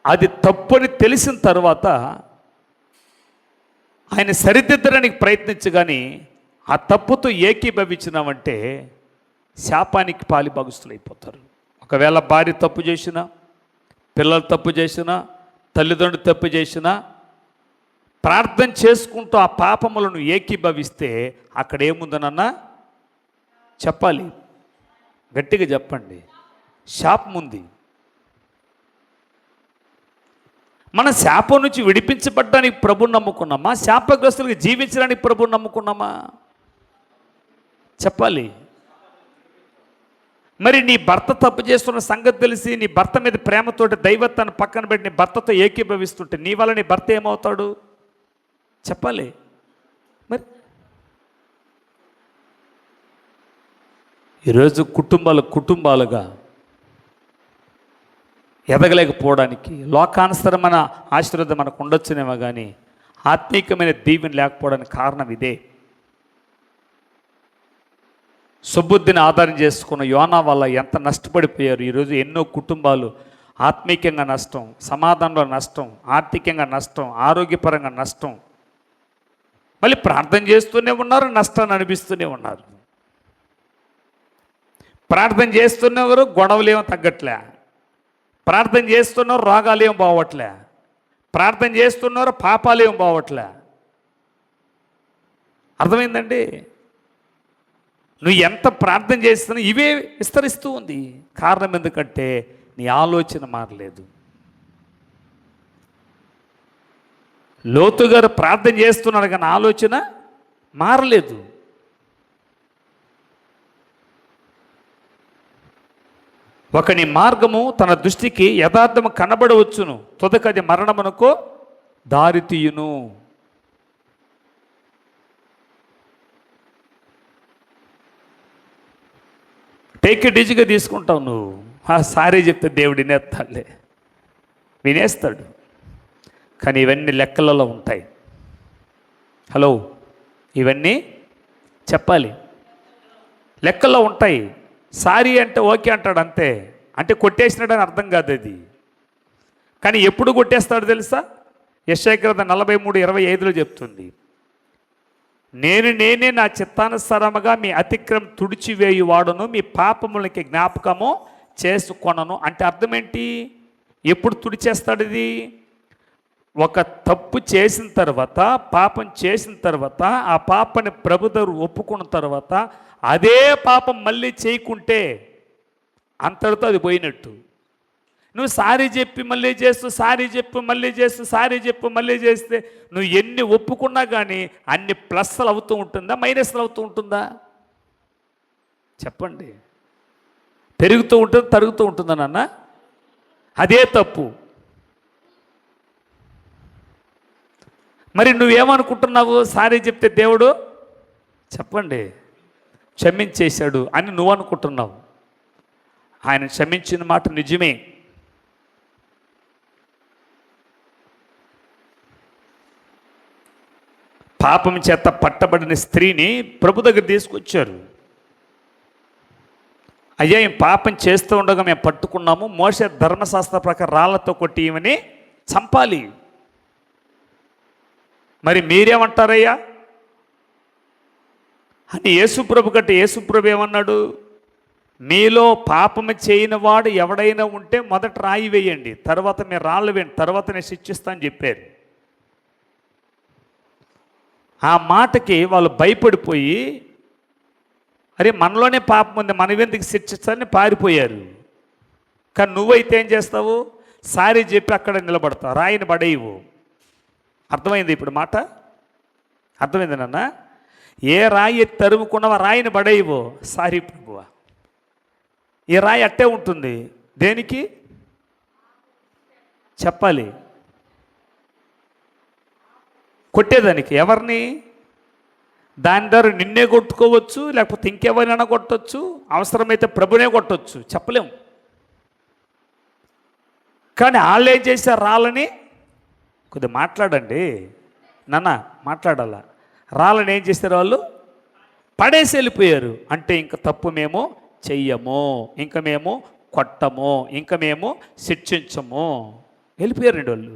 అది తప్పు అని తెలిసిన తర్వాత ఆయన సరిదిద్దడానికి ప్రయత్నించగాని ఆ తప్పుతో ఏకీభవించినామంటే శాపానికి పాలిభాగస్తులైపోతారు. ఒకవేళ భార్య తప్పు చేసినా, పిల్లలు తప్పు చేసినా, తల్లిదండ్రులు తప్పు చేసినా ప్రార్థన చేసుకుంటూ ఆ పాపములను ఏకీభవిస్తే అక్కడ ఏముందనన్నా చెప్పాలి, గట్టిగా చెప్పండి, శాపం ఉంది. మన శాపం నుంచి విడిపించబడ్డానికి ప్రభుని నమ్ముకున్నామా? శాపగ్రస్తులకు జీవించడానికి ప్రభుని నమ్ముకున్నామా? చెప్పాలి. మరి నీ భర్త తప్పు చేస్తున్న సంగతి తెలిసి నీ భర్త మీద ప్రేమతోటి దైవత్వాన్ని పక్కన పెట్టి నీ భర్తతో ఏకీభవిస్తుంటే నీ వల్ల నీ భర్త ఏమవుతాడు చెప్పాలి. మరి ఈరోజు కుటుంబాలుగా ఎదగలేకపోవడానికి. లోకానుసరమైన ఆశీర్వాదం మనకు ఉండొచ్చునేమో కానీ ఆత్మీకమైన దీవెన లేకపోవడానికి కారణం ఇదే. సుబుద్ధిని ఆధారం చేసుకున్న యోనా వల్ల ఎంత నష్టపడిపోయారు. ఈరోజు ఎన్నో కుటుంబాలు ఆత్మీకంగా నష్టం, సమాధానంలో నష్టం, ఆర్థికంగా నష్టం, ఆరోగ్యపరంగా నష్టం. మళ్ళీ ప్రార్థన చేస్తూనే ఉన్నారు, నష్టాన్ని అనిపిస్తూనే ఉన్నారు. ప్రార్థన చేస్తున్నవారు గొడవలేమో తగ్గట్లే, ప్రార్థన చేస్తున్నారు రోగాలేం పోవట్లే, ప్రార్థన చేస్తున్నారు పాపాలేం పోవట్లే. అర్థమైందండి? నువ్వు ఎంత ప్రార్థన చేస్తున్నా ఇవే విస్తరిస్తూ ఉంది. కారణం ఎందుకంటే నీ ఆలోచన మారలేదు. లోతు గారు ప్రార్థన చేస్తున్నాడు కానీ ఆలోచన మారలేదు. ఒకని మార్గము తన దృష్టికి యథార్థము కనబడవచ్చును, తుదకది మరణమునకు దారితీయును. టేక్ ఇట్ ఈజీగా తీసుకుంటావు నువ్వు. సారీ చెప్తే దేవుడు వినేస్తాడు. కానీ ఇవన్నీ లెక్కలలో ఉంటాయి. హలో, ఇవన్నీ చెప్పాలి, లెక్కల్లో ఉంటాయి. సారీ అంటే ఓకే అంటాడు అంతే, అంటే కొట్టేసినాడని అర్థం కాదు అది. కానీ ఎప్పుడు కొట్టేస్తాడు తెలుసా? యెషయా గ్రంథం 43:25 చెప్తుంది, నేనే నా చిత్తానుసారముగా మీ అతిక్రమం తుడిచివేయువాడును, మీ పాపములకి జ్ఞాపకము చేసుకొనను. అంటే అర్థం ఏంటి? ఎప్పుడు తుడిచేస్తాడు ఇది? ఒక తప్పు చేసిన తర్వాత, పాపం చేసిన తర్వాత, ఆ పాపని ప్రభు దగ్గర ఒప్పుకున్న తర్వాత అదే పాపం మళ్ళీ చేయకుంటే అంతటితో అది పోయినట్టు. నువ్వు సారీ చెప్పి మళ్ళీ చేస్తూ, సారీ చెప్పు మళ్ళీ చేస్తూ, సారీ చెప్పు మళ్ళీ చేస్తే నువ్వు ఎన్ని ఒప్పుకున్నా కానీ అన్ని ప్లస్లు అవుతూ ఉంటుందా, మైనస్లు అవుతూ ఉంటుందా? చెప్పండి. పెరుగుతూ ఉంటుంది, తరుగుతూ ఉంటుందా నాన్న? అదే తప్పు. మరి నువ్వేమనుకుంటున్నావు? సారీ చెప్తే దేవుడు చెప్పండి క్షమించేశాడు అని నువ్వు అనుకుంటున్నావు. ఆయన క్షమించిన మాట నిజమే. పాపం చేత పట్టబడిన స్త్రీని ప్రభు దగ్గర తీసుకొచ్చారు. అయ్యా, ఈ పాపం చేస్తూ ఉండగా మేము పట్టుకున్నాము, మోషే ధర్మశాస్త్ర ప్రకారం రాళ్లతో కొట్టి ఈమెని చంపాలి. మరి మీరేమంటారయ్యా అని యేసుప్రభు కంటే యేసుప్రభు ఏమన్నాడు? మీలో పాపము చేయని వాడు ఎవడైనా ఉంటే మొదట రాయి వేయండి, తర్వాత మీరు రాళ్ళు వేయండి, తర్వాత నేను శిక్షిస్తా అని చెప్పారు. ఆ మాటకి వాళ్ళు భయపడిపోయి, అరే మనలోనే పాపం ఉంది, మనమెందుకు శిక్షిస్తారని పారిపోయారు. కానీ నువ్వైతే ఏం చేస్తావు? సారీ చెప్పి అక్కడ నిలబడతావు, రాయిని పడేయవు. అర్థమైంది ఇప్పుడు మాట? అర్థమైంది నాన్న? ఏ రాయి తరుముకున్నావా రాయిని పడేయవు. సారీ ప్రభువా, ఈ రాయి అట్టే ఉంటుంది. దేనికి చెప్పాలి? కొట్టేదానికి. ఎవరిని? దాని ద్వారా నిన్నే కొట్టుకోవచ్చు, లేకపోతే ఇంకెవరైనా కొట్టవచ్చు, అవసరమైతే ప్రభునే కొట్టవచ్చు, చెప్పలేము. కానీ వాళ్ళు ఏం చేశారు? రాళ్ళని కొద్దిగా మాట్లాడండి నాన్న, మాట్లాడాల. రాళ్ళని ఏం చేశారు? వాళ్ళు పడేసి వెళ్ళిపోయారు. అంటే ఇంక తప్పు మేము చెయ్యము, ఇంక మేము కొట్టము, ఇంక మేము శిక్షించము, వెళ్ళిపోయారండి వాళ్ళు.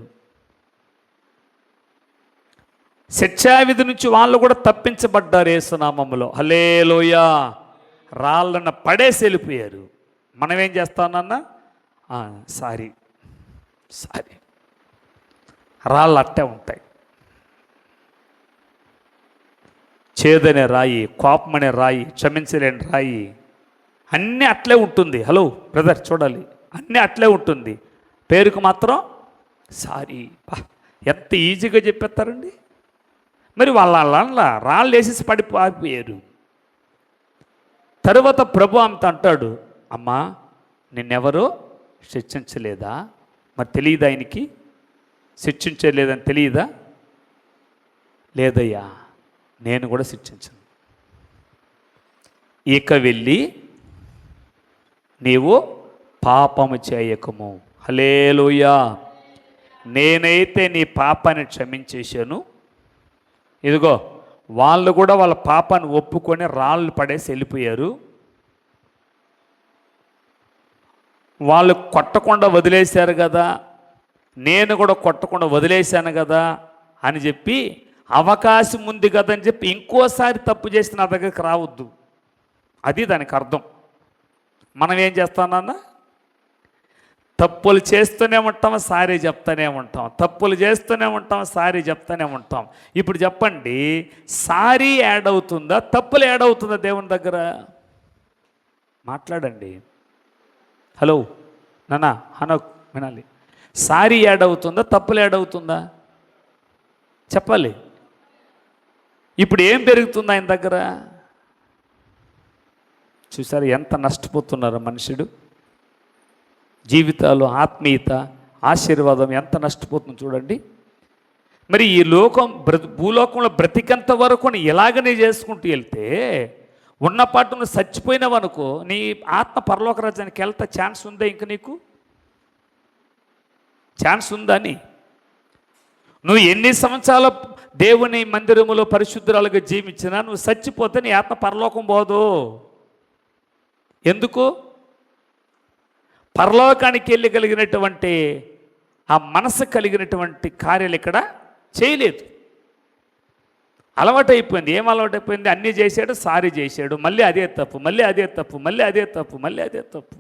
శిక్షావిధి నుంచి వాళ్ళు కూడా తప్పించబడ్డారు యేసునామములో. హల్లెలూయా. రాళ్ళను పడేసి వెళ్ళిపోయారు. మనం ఏం చేస్తామన్నా? Sorry sorry. రాళ్ళు అట్టే ఉంటాయి. చేదనే రాయి, కోపమనే రాయి, క్షమించలేని రాయి, అన్నీ అట్లే ఉంటుంది. హలో బ్రదర్, చూడాలి, అన్నీ అట్లే ఉంటుంది. పేరుకు మాత్రం సారీ. ఎంత ఈజీగా చెప్పేస్తారండి. మరి వాళ్ళ రాళ్ళు వేసేసి పారిపోయారు. తరువాత ప్రభు ఆమెతో అంటాడు, అమ్మా నిన్నెవరో శిక్షించలేదా? మరి తెలియదా ఆయనకి? శిక్షించలేదని తెలియదా? లేదయ్యా, నేను కూడా శిక్షించను. ఇక వెళ్ళి నీవు పాపము చేయకము. హల్లెలూయా. నేనైతే నీ పాపాన్ని క్షమించేశాను. ఇదిగో వాళ్ళు కూడా వాళ్ళ పాపాన్ని ఒప్పుకొని రాళ్ళు పడేసి వెళ్ళిపోయారు. వాళ్ళు కొట్టకుండా వదిలేశారు కదా, నేను కూడా కొట్టకుండా వదిలేశాను కదా అని చెప్పి, అవకాశం ఉంది కదా అని చెప్పి ఇంకోసారి తప్పు చేసి నా దగ్గరికి రావద్దు. అది దానికి అర్థం. మనం ఏం చేస్తామన్నా, తప్పులు చేస్తూనే ఉంటాం, సారీ చెప్తానే ఉంటాం, తప్పులు చేస్తూనే ఉంటాం, సారీ చెప్తానే ఉంటాం. ఇప్పుడు చెప్పండి, సారీ యాడ్ అవుతుందా, తప్పులు యాడ్ అవుతుందా దేవుని దగ్గర? మాట్లాడండి. హలో నాన్న, హనోక్ వినాలి. సారీ యాడ్ అవుతుందా, తప్పులు యాడ్ అవుతుందా? చెప్పాలి. ఇప్పుడు ఏం పెరుగుతుంది ఆయన దగ్గర? చూసారు ఎంత నష్టపోతున్నారు మనుషుడు? జీవితాలు, ఆత్మీయత, ఆశీర్వాదం ఎంత నష్టపోతుంది చూడండి. మరి ఈ లోకం భూలోకంలో బ్రతికంత వరకు ఇలాగనే చేసుకుంటూ వెళ్తే, ఉన్నపాటు నువ్వు చచ్చిపోయినావనుకో, నీ ఆత్మ పరలోక రాజ్యానికి వెళ్తా ఛాన్స్ ఉందా? ఇంక నీకు ఛాన్స్ ఉందని? నువ్వు ఎన్ని సంవత్సరాలు దేవుని మందిరములో పరిశుద్ధురాలుగా జీవించినా నువ్వు చచ్చిపోతే నీ ఆత్మ పరలోకం పోదు. ఎందుకు? పరలోకానికి వెళ్ళగలిగినటువంటి ఆ మనసు కలిగినటువంటి కార్యాలు ఇక్కడ చేయలేదు. అలవాటైపోయింది. ఏం అలవాటైపోయింది? అన్నీ చేశాడు, సారీ చేశాడు, మళ్ళీ అదే తప్పు, మళ్ళీ అదే తప్పు, మళ్ళీ అదే తప్పు, మళ్ళీ అదే తప్పు.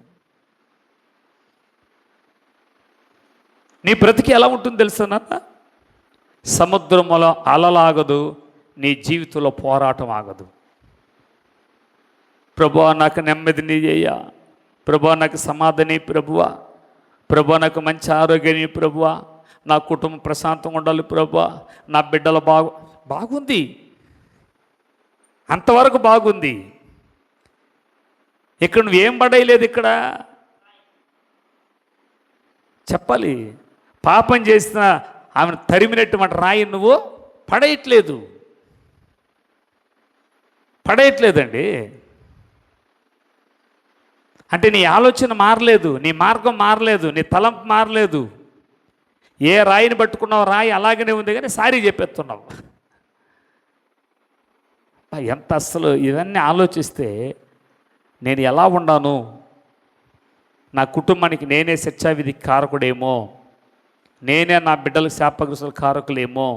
నీ బ్రతికి ఎలా ఉంటుంది తెలుసా? సముద్రములో అలలాగదు, నీ జీవితంలో పోరాటం ఆగదు. ప్రభువా నాకు నెమ్మది నీయ్యా, ప్రభువా నాకు సమాధాని, ప్రభువా ప్రభువా నాకు మంచి ఆరోగ్యాన్ని, ప్రభువా నా కుటుంబం ప్రశాంతంగా ఉండాలి, ప్రభువా నా బిడ్డలు బాగుంది, అంతవరకు బాగుంది. ఇక్కడ నువ్వేం పడేయలేదు. ఇక్కడ చెప్పాలి, పాపం చేసిన ఆమెను తరిమినటువంటి రాయి నువ్వు పడేయట్లేదండి. అంటే నీ ఆలోచన మారలేదు, నీ మార్గం మారలేదు, నీ తలంపు మారలేదు. ఏ రాయిని పట్టుకున్నావు, రాయి అలాగనే ఉంది, కానీ సారీ చెప్పేస్తున్నావు. ఎంత అస్సలు ఇవన్నీ ఆలోచిస్తే నేను ఎలా ఉన్నాను, నా కుటుంబానికి నేనే శిక్షావిధి కారకుడేమో, నేనే నా బిడ్డలకు శాపగ్రస్తుల కారకులేమో,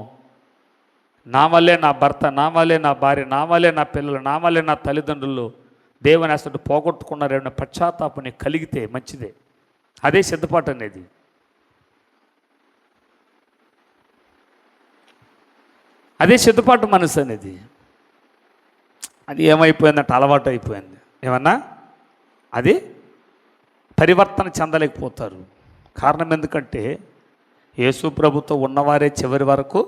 నా వల్లే నా భర్త, నా వల్లే నా భార్య, నా వల్లే నా పిల్లలు, నా వల్లే నా తల్లిదండ్రులు దేవుని అసలు పోగొట్టుకున్నారేమో పశ్చాత్తాపం నీకు కలిగితే మంచిదే. అదే సిద్ధపాటు అనేది. అదే సిద్ధపాటు మనసు అనేది. అది ఏమైపోయిందంటే అలవాటు అయిపోయింది. ఏమన్నా అది పరివర్తన చెందలేకపోతారు. కారణం ఎందుకంటే యేసు ప్రభుతో ఉన్నవారే చివరి వరకు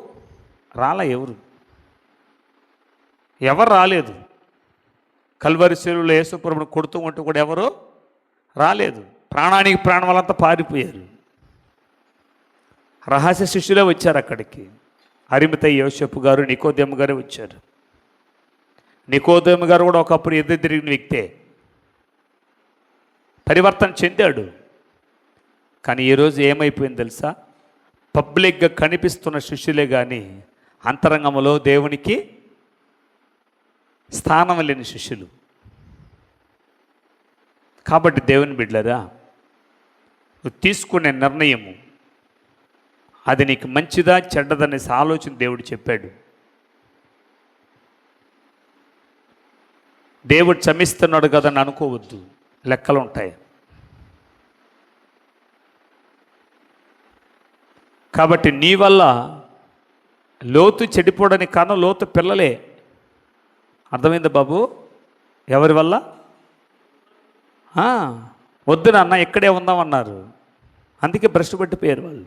ఎవరు రాలేదు. కల్వరి శిలువలో యేసు ప్రభుని కొడుతూ ఉంటూ కూడా ఎవరు రాలేదు. ప్రాణానికి ప్రాణం వాళ్ళంతా పారిపోయారు. రహస్య శిష్యులే వచ్చారు అక్కడికి. అరిమతయి యోసేపు గారు, నికోదేము గారు వచ్చారు. నికోదేము గారు కూడా ఒకప్పుడు ఎదురు తిరిగిన వ్యక్తే, పరివర్తన చెందాడు. కానీ ఈరోజు ఏమైపోయింది తెలుసా? పబ్లిక్గా కనిపిస్తున్న శిష్యులే కానీ అంతరంగంలో దేవునికి స్థానం లేని శిష్యులు. కాబట్టి దేవుని బిడ్డలారా, నువ్వు తీసుకునే నిర్ణయము అది నీకు మంచిదా చెడ్డదనేసి ఆలోచన దేవుడు చెప్పాడు. దేవుడు క్షమిస్తున్నాడు కదని అనుకోవద్దు, లెక్కలు ఉంటాయి. కాబట్టి నీ వల్ల లోతు చెడిపోవడానికి కారణం లోతు పిల్లలే. అర్థమైందా బాబు? ఎవరి వల్ల? వద్దు నాన్న ఇక్కడే ఉందామన్నారు, అందుకే భ్రష్టు పట్టిపోయారు వాళ్ళు.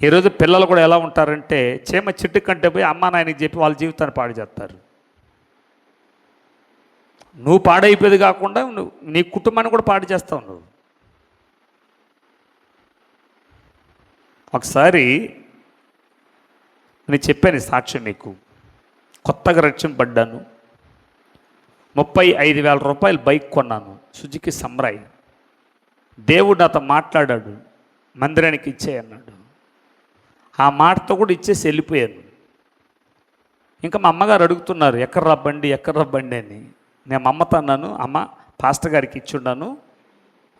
ఈరోజు పిల్లలు కూడా ఎలా ఉంటారంటే చీమ చెట్టు కంటే పోయి అమ్మా నాయనకి చెప్పి వాళ్ళ జీవితాన్ని పాడు చేస్తారు. నువ్వు పాడైపోయేది కాకుండా నువ్వు నీ కుటుంబాన్ని కూడా పాడు చేస్తావు. నువ్వు ఒకసారి నేను చెప్పాను సాక్ష్యం మీకు. కొత్తగా రక్షింపడ్డాను, 35,000 రూపాయలు బైక్ కొన్నాను, సుజుకి సమ్రాయ్. దేవుడు నాతో మాట్లాడాడు, మందిరానికి ఇచ్చేయన్నాడు. ఆ మాటతో కూడా ఇచ్చేసి వెళ్ళిపోయాను. ఇంకా మా అమ్మగారు అడుగుతున్నారు, ఎక్కడ రబ్బండి అని. నేను మా అమ్మతో అన్నాను, అమ్మ పాస్టర్ గారికి ఇచ్చున్నాను,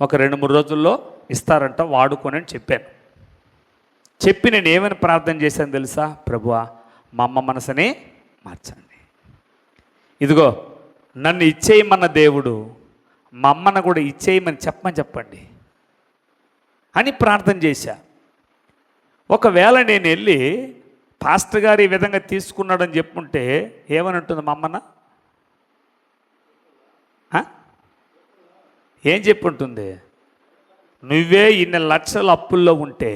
ఒక 2-3 రోజుల్లో ఇస్తారంట, వాడుకొని అని చెప్పాను. చెప్పి నేను ఏమైనా ప్రార్థన చేశాను తెలుసా? ప్రభువా, మా అమ్మ మనసుని మార్చండి. ఇదిగో నన్ను ఇచ్చేయమన్న దేవుడు మా అమ్మను కూడా ఇచ్చేయమని చెప్పండి అని ప్రార్థన చేశా. ఒకవేళ నేను వెళ్ళి పాస్టర్ గారు ఈ విధంగా తీసుకున్నాడని చెప్పుంటే ఏమని ఉంటుంది మా అమ్మన? ఏం చెప్పుంటుంది? నువ్వే ఇన్ని లక్షల అప్పుల్లో ఉంటే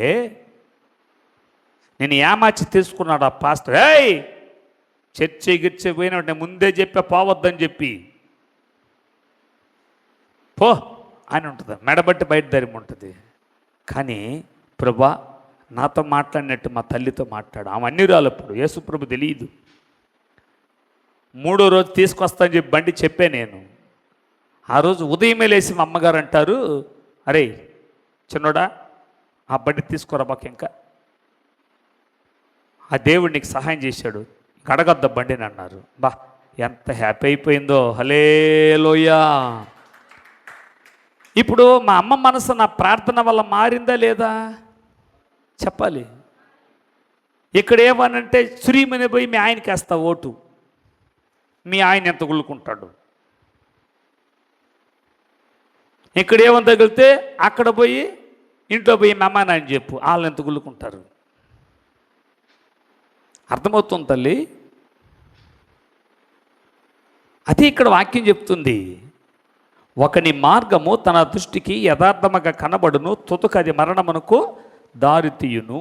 నేను ఏమాచి తీసుకున్నాడు ఆ పాస్టర్, ఏయ్ చర్చి పోయినట్టు నేను ముందే చెప్పా పోవద్దని చెప్పి పో అని ఉంటుంది, మెడబట్టి బయట ధరిమి ఉంటుంది. కానీ ప్రభా నాతో మాట్లాడినట్టు మా తల్లితో మాట్లాడు. ఆమె అన్నిరాలప్పుడు యేసుప్రభు తెలియదు. 3వ రోజు తీసుకొస్తానని చెప్పి బండి చెప్పే నేను. ఆ రోజు ఉదయమే లేచి మా అమ్మగారు అంటారు, అరే చిన్నోడా ఆ బండి తీసుకురా బాక, ఇంకా ఆ దేవుడు నీకు సహాయం చేశాడు, అడగద్ద బండిని అన్నారు. బా ఎంత హ్యాపీ అయిపోయిందో, హల్లెలూయా. ఇప్పుడు మా అమ్మ మనసు నా ప్రార్థన వల్ల మారిందా లేదా చెప్పాలి. ఇక్కడ ఏమనంటే శ్రీమని పోయి మీ ఆయనకి వేస్తా ఓటు, మీ ఆయన ఎంత గుళ్ళుకుంటాడు. ఇక్కడ ఏమని తగిలితే అక్కడ పోయి ఇంట్లో పోయి మా అమ్మ నాయన చెప్పు, వాళ్ళు ఎంత గుళ్ళుకుంటారు. అర్థమవుతుంది తల్లి? అదే ఇక్కడ వాక్యం చెప్తుంది, ఒకని మార్గము తన దృష్టికి యథార్థముగా కనబడును, తుదకు అది మరణమునకు దారితీయును.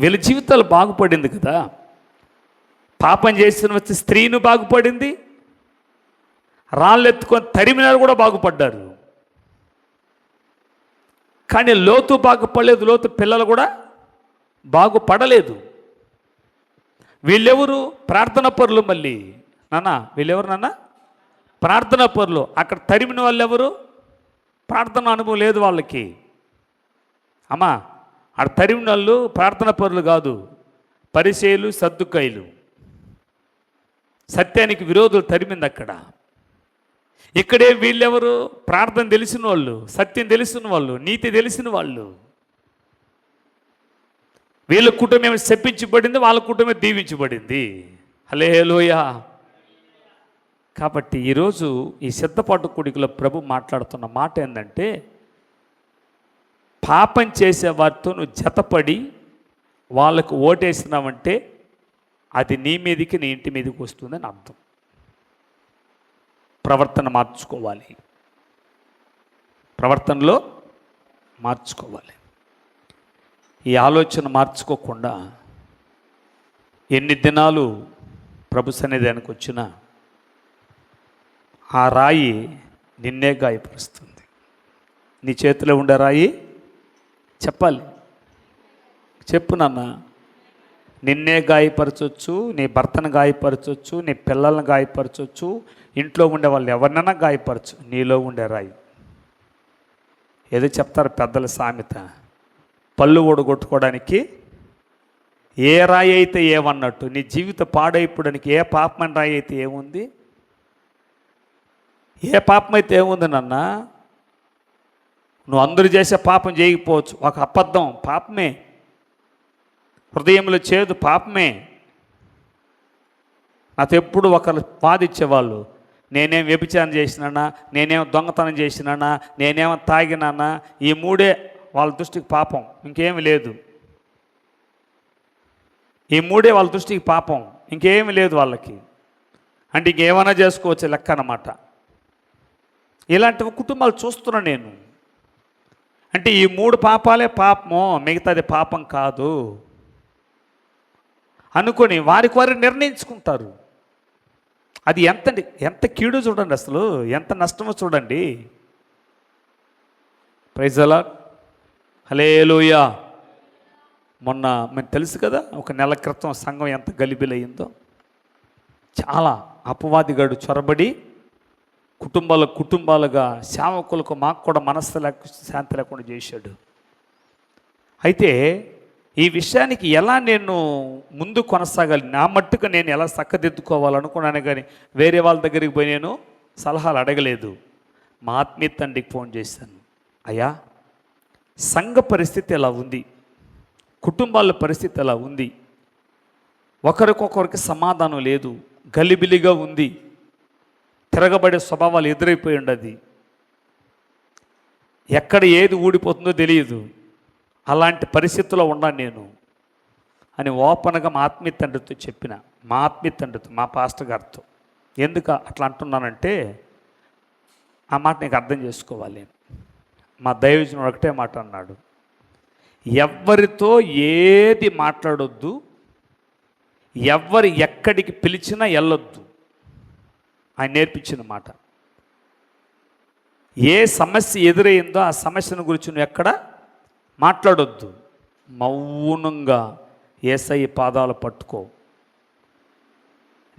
వీళ్ళ జీవితాలు బాగుపడింది కదా. పాపం చేసిన స్త్రీను బాగుపడింది, రాళ్ళు ఎత్తుకొని తరిమినారు కూడా బాగుపడ్డారు. కానీ లోతు బాగుపడలేదు, లోతు పిల్లలు కూడా బాగుపడలేదు. వీళ్ళెవరు? ప్రార్థన పరులు. మళ్ళీ వీళ్ళెవరు నాన్న? ప్రార్థన పరులు. అక్కడ తరిమిన వాళ్ళు ఎవరు? ప్రార్థన అనుభవం లేదు వాళ్ళకి. అమ్మా అక్కడ తరిమిన వాళ్ళు ప్రార్థన పరులు కాదు, పరిసయ్యులు సద్దుకాయులు, సత్యానికి విరోధులు తరిమింది అక్కడ. ఇక్కడే వీళ్ళెవరు? ప్రార్థన తెలిసిన వాళ్ళు, సత్యం తెలిసిన వాళ్ళు, నీతి తెలిసిన వాళ్ళు. వీళ్ళ కుటుంబం శపించబడింది, వాళ్ళ కుటుంబం దీవించబడింది. హల్లెలూయా. కాబట్టి ఈరోజు ఈ సిద్ధపాటు కూడికలో ప్రభు మాట్లాడుతున్న మాట ఏంటంటే, పాపం చేసే వారితో నువ్వు జతపడి వాళ్ళకు ఓటేసినావంటే అది నీ మీదకి, నీ ఇంటి మీదకి వస్తుందని అర్థం. ప్రవర్తన మార్చుకోవాలి, ప్రవర్తనలో మార్చుకోవాలి. ఈ ఆలోచన మార్చుకోకుండా ఎన్ని దినాలు ప్రభు సన్నిధానికి వచ్చినా ఆ రాయి నిన్నే గాయపరుస్తుంది. నీ చేతిలో ఉండే రాయి చెప్పాలి, చెప్పు నాన్న. నిన్నే గాయపరచవచ్చు, నీ భర్తను గాయపరచవచ్చు, నీ పిల్లల్ని గాయపరచవచ్చు, ఇంట్లో ఉండే వాళ్ళు ఎవరినైనా గాయపరచు. నీలో ఉండే రాయి ఏదో చెప్తారు పెద్దల సామెత, పళ్ళు ఓడగొట్టుకోవడానికి ఏ రాయి అయితే ఏమన్నట్టు, నీ జీవిత పాడైపోవడానికి ఏ పాపమని రాయి అయితే ఏముంది? ఏ పాపం అయితే ఏముంది నాన్న? నువ్వు అందరూ చేసే పాపం చేయకపోవచ్చు, ఒక అబద్ధం పాపమే, హృదయంలో చేదు పాపమే. నాతో ఎప్పుడు ఒకరు బాధించేవాళ్ళు, నేనేం వ్యభిచారం చేసినానా, నేనేం దొంగతనం చేసినానా, నేనేమో తాగినానా, ఈ 3 వాళ్ళ దృష్టికి పాపం, ఇంకేమి లేదు. ఈ 3 వాళ్ళ దృష్టికి పాపం, ఇంకేమి లేదు వాళ్ళకి. అంటే ఇంకేమైనా చేసుకోవచ్చు లెక్క అన్నమాట. ఇలాంటి కుటుంబాలు చూస్తున్నాను నేను. అంటే ఈ 3 పాపాలే పాపము, మిగతాది పాపం కాదు అనుకొని వారికి వారు నిర్ణయించుకుంటారు. అది ఎంత కీడు చూడండి, అసలు ఎంత నష్టమో చూడండి. ప్రైజ్ ది లార్డ్, హల్లెలూయా. మొన్న మనకు తెలుసు కదా, ఒక నెల క్రితం సంఘం ఎంత గలిబిలయ్యిందో. చాలా అపవాదిగాడు చొరబడి కుటుంబాలుగా సేవకులకు మాకు కూడా శాంతి లేకుండా చేశాడు. అయితే ఈ విషయానికి ఎలా నేను ముందు కొనసాగాలి, నా మట్టుకు నేను ఎలా చక్కదిద్దుకోవాలనుకున్నాను, కానీ వేరే వాళ్ళ దగ్గరికి పోయి నేను సలహాలు అడగలేదు. మా ఆత్మీయ తండ్రికి ఫోన్ చేశాను. అయ్యా, సంఘ పరిస్థితి ఎలా ఉంది, కుటుంబాల పరిస్థితి ఎలా ఉంది, ఒకరికొకరికి సమాధానం లేదు, గలిబిలిగా ఉంది, తిరగబడే స్వభావాలు ఎదురైపోయి ఉండదు, ఎక్కడ ఏది ఊడిపోతుందో తెలియదు, అలాంటి పరిస్థితుల్లో ఉన్నాను నేను అని ఓపెన్గా మా ఆత్మీయ తండ్రితో చెప్పిన. మా ఆత్మీయ తండ్రితో, మా పాస్టర్ గారితో. ఎందుకు అట్లా అంటున్నానంటే, ఆ మాట నీకు అర్థం చేసుకోవాలి. మా దైవజనుడు ఒకటే మాట అన్నాడు, ఎవ్వరితో ఏది మాట్లాడొద్దు, ఎవ్వరు ఎక్కడికి పిలిచినా వెళ్ళొద్దు. ఆయన నేర్పించిన మాట. ఏ సమస్య ఎదురైందో ఆ సమస్యను గురించి నువ్వు ఎక్కడ మాట్లాడొద్దు, మౌనంగా యేసయ్య పాదాలు పట్టుకో.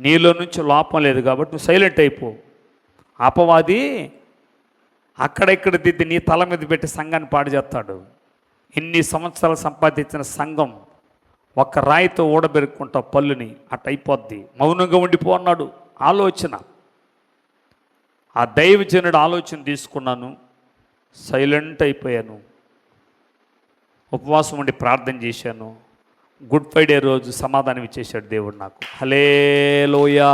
నీలో నుంచి లోపం లేదు కాబట్టి నువ్వు సైలెంట్ అయిపో. అపవాది అక్కడెక్కడ దిద్ది నీ తల మీద పెట్టి సంఘాన్ని పాడు చేస్తాడు. ఇన్ని సంవత్సరాలు సంపాదించిన సంఘం ఒక్క రాయితో ఊడబెరుక్కుంటావు పళ్ళుని, అట్ అయిపోద్ది. మౌనంగా ఉండిపో అన్నాడు. ఆలోచన, ఆ దైవజనుడు ఆలోచన తీసుకున్నాను, సైలెంట్ అయిపోయాను, ఉపవాసం ఉండి ప్రార్థన చేశాను. గుడ్ ఫ్రైడే రోజు సమాధానం ఇచ్చేశాడు దేవుడు నాకు. హల్లెలూయా.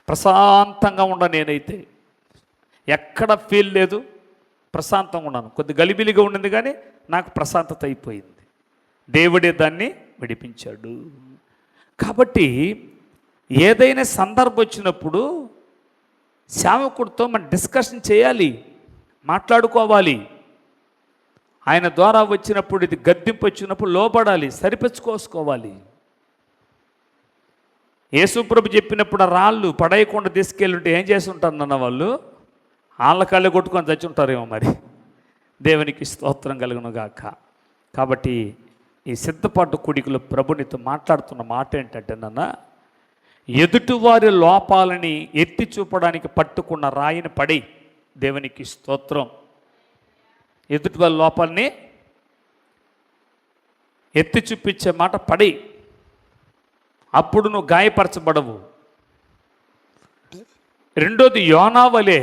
ప్రశాంతంగా ఉండ, నేనైతే ఎక్కడ ఫీల్ లేదు, ప్రశాంతంగా ఉన్నాను. కొద్ది గలిబిలిగా ఉండింది కానీ నాకు ప్రశాంతత అయిపోయింది. దేవుడే దాన్ని విడిపించాడు. కాబట్టి ఏదైనా సందర్భం వచ్చినప్పుడు సేవకుడితో మనం డిస్కషన్ చేయాలి, మాట్లాడుకోవాలి. ఆయన ద్వారా వచ్చినప్పుడు, ఇది గద్దింపు వచ్చినప్పుడు లోపడాలి, సరిపెచ్చుకోసుకోవాలి. యేసుప్రభు చెప్పినప్పుడు ఆ రాళ్ళు పడేయకుండా తీసుకెళ్ళుంటే ఏం చేసి ఉంటారన్న వాళ్ళు వాళ్ళ కాళ్ళు కొట్టుకొని చచ్చి ఉంటారేమో. మరి దేవునికి స్తోత్రం కలుగును గాక. కాబట్టి ఈ సిద్ధపాటు కూడికలో ప్రభునితో మాట్లాడుతున్న మాట ఏంటంటే, నాన్న, ఎదుటివారి లోపాలని ఎత్తి చూపడానికి పట్టుకున్న రాయిని పడి, దేవునికి స్తోత్రం, ఎదుటివారి లోపాలని ఎత్తి చూపించే మాట పడి, అప్పుడు నువ్వు గాయపరచబడవు. రెండోది, యోనా వలె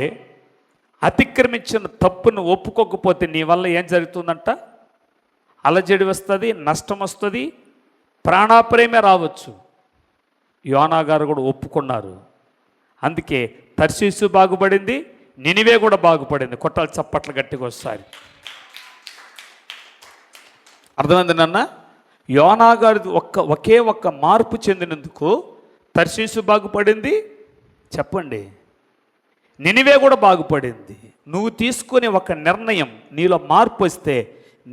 అతిక్రమించిన తప్పును ఒప్పుకోకపోతే నీ వల్ల ఏం జరుగుతుందంట? అలజడి వస్తుంది, నష్టం వస్తుంది, ప్రాణాప్రేమే రావచ్చు. యోనా గారు కూడా ఒప్పుకున్నారు. అందుకే తర్షీసు బాగుపడింది, నినివే కూడా బాగుపడింది. కొట్టాలి చప్పట్లు గట్టిగా వస్తాయి. అర్థమైంది నాన్న? యోనా గారి ఒకే ఒక్క మార్పు చెందినందుకు తర్షీసు బాగుపడింది, చెప్పండి, నినివే కూడా బాగుపడింది. నువ్వు తీసుకునే ఒక నిర్ణయం, నీలో మార్పు వస్తే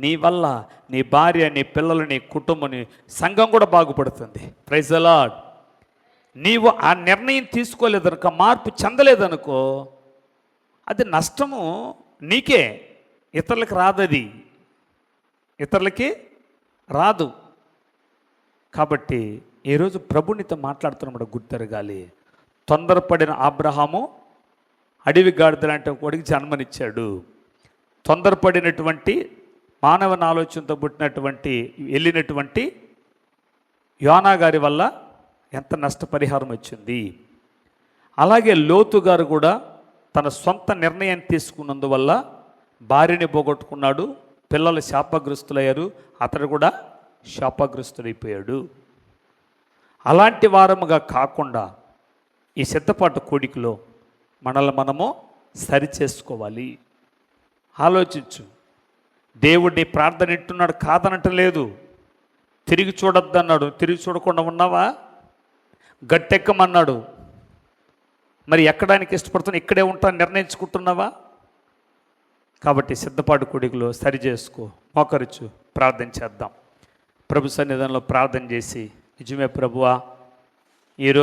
నీ వల్ల నీ భార్య, నీ పిల్లలు, నీ కుటుంబం, నీ సంఘం కూడా బాగుపడుతుంది. Praise the Lord. నీవు ఆ నిర్ణయం తీసుకోలేదనుకో, మార్పు చెందలేదనుకో, అది నష్టము నీకే, ఇతరులకు రాదు, అది ఇతరులకి రాదు. కాబట్టి ఈరోజు ప్రభునితో మాట్లాడుతున్నప్పుడు గుర్తెరగాలి. తొందరపడిన అబ్రహాము అడవి గాడిద లాంటి వాడికి జన్మనిచ్చాడు. తొందరపడినటువంటి మానవ ఆలోచనతో పుట్టినటువంటి వెళ్ళినటువంటి యోనా గారి వల్ల ఎంత నష్టపరిహారం వచ్చింది. అలాగే లోతు గారు కూడా తన సొంత నిర్ణయాన్ని తీసుకున్నందువల్ల భార్యని పోగొట్టుకున్నాడు, పిల్లలు శాపగ్రస్తులయ్యారు, అతడు కూడా శాపగ్రస్తుడైపోయాడు. అలాంటి వారముగా కాకుండా ఈ సిద్ధపాటు కూడికలో మనల్ని మనము సరిచేసుకోవాలి. ఆలోచించు. దేవుడిని ప్రార్థన వింటున్నాడు, కాదనటలేదు. తిరిగి చూడొద్దు అన్నాడు, తిరిగి చూడకుండా ఉన్నావా? గట్టెక్కమన్నాడు, మరి ఎక్కడానికి ఇష్టపడుతున్నా, ఇక్కడే ఉంటాను నిర్ణయించుకుంటున్నావా? కాబట్టి సిద్ధపాటు కూడికలో సరి చేసుకో, మోకరిచ్చు, ప్రార్థన చేద్దాం. ప్రభు సన్నిధానంలో ప్రార్థన చేసి, నిజమే ప్రభువా, ఈరోజు